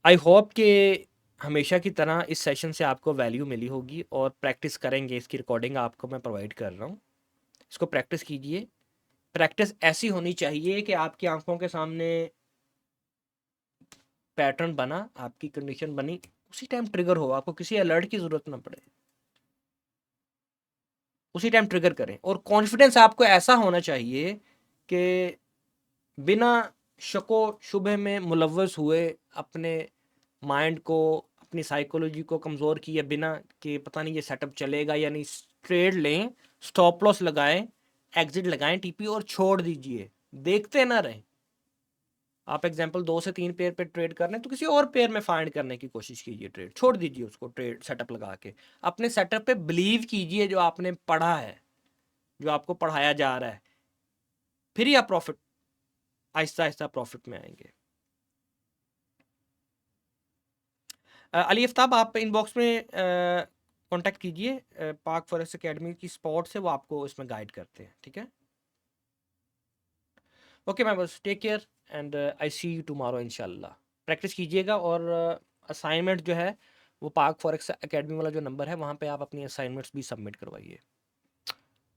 आई होप कि हमेशा की तरह इस सेशन से आपको वैल्यू मिली होगी और प्रैक्टिस करेंगे। इसकी रिकॉर्डिंग आपको मैं प्रोवाइड कर रहा हूँ, इसको प्रैक्टिस कीजिए। प्रैक्टिस ऐसी होनी चाहिए कि आपकी आंखों के सामने पैटर्न बना, आपकी कंडीशन बनी, उसी टाइम ट्रिगर हो, आपको किसी अलर्ट की ज़रूरत ना पड़े, उसी टाइम ट्रिगर करें। और कॉन्फिडेंस आपको ऐसा होना चाहिए कि बिना शको शुबे में मुलव्वस हुए अपने माइंड को, अपनी साइकोलॉजी को कमज़ोर किए बिना कि पता नहीं ये सेटअप चलेगा या नहीं, ट्रेड लें, स्टॉप लॉस लगाएं, एग्जिट लगाएं टीपी और छोड़ दीजिए, देखते ना रहें। आप एग्जांपल 2 से 3 पेयर पे ट्रेड कर रहे हैं तो किसी और पेयर में फाइंड करने की कोशिश कीजिए, ट्रेड छोड़ दीजिए उसको, ट्रेड सेटअप लगा के अपने सेटअप पे बिलीव कीजिए, जो आपने पढ़ा है, जो आपको पढ़ाया जा रहा है, फिर ही आप प्रॉफिट आहिस्ता आहिस्ता प्रॉफिट में आएंगे। अली आफ्ताब, आप इनबॉक्स में कांटेक्ट कीजिए पाक फॉरेक्स एकेडमी की स्पॉट से, वो आपको इसमें गाइड करते हैं, ठीक है। ओके मैं बस take care and I see you tomorrow इंशाल्लाह। प्रैक्टिस कीजिएगा और असाइनमेंट जो है वो पाक फॉरेक्स एकेडमी वाला जो नंबर है वहाँ पे आप अपनी असाइनमेंट्स भी सबमिट करवाइए।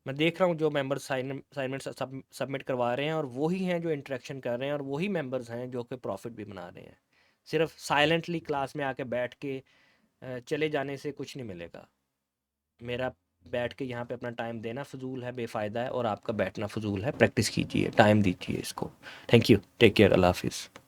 मैं देख रहा हूँ जो मेंबर्स असाइनमेंट्स सबमिट करवा रहे हैं और वही हैं जो इंटरेक्शन कर रहे हैं और वही मेंबर्स हैं जो कि प्रॉफिट भी बना रहे हैं। सिर्फ साइलेंटली क्लास में आके बैठ के चले जाने से कुछ नहीं मिलेगा। मेरा बैठ के यहाँ पे अपना टाइम देना फ़जूल है, बेफ़ायदा है, और आपका बैठना फ़जूल है। प्रैक्टिस कीजिए, टाइम दीजिए इसको। थैंक यू, टेक केयर, अल्लाह हाफिज़।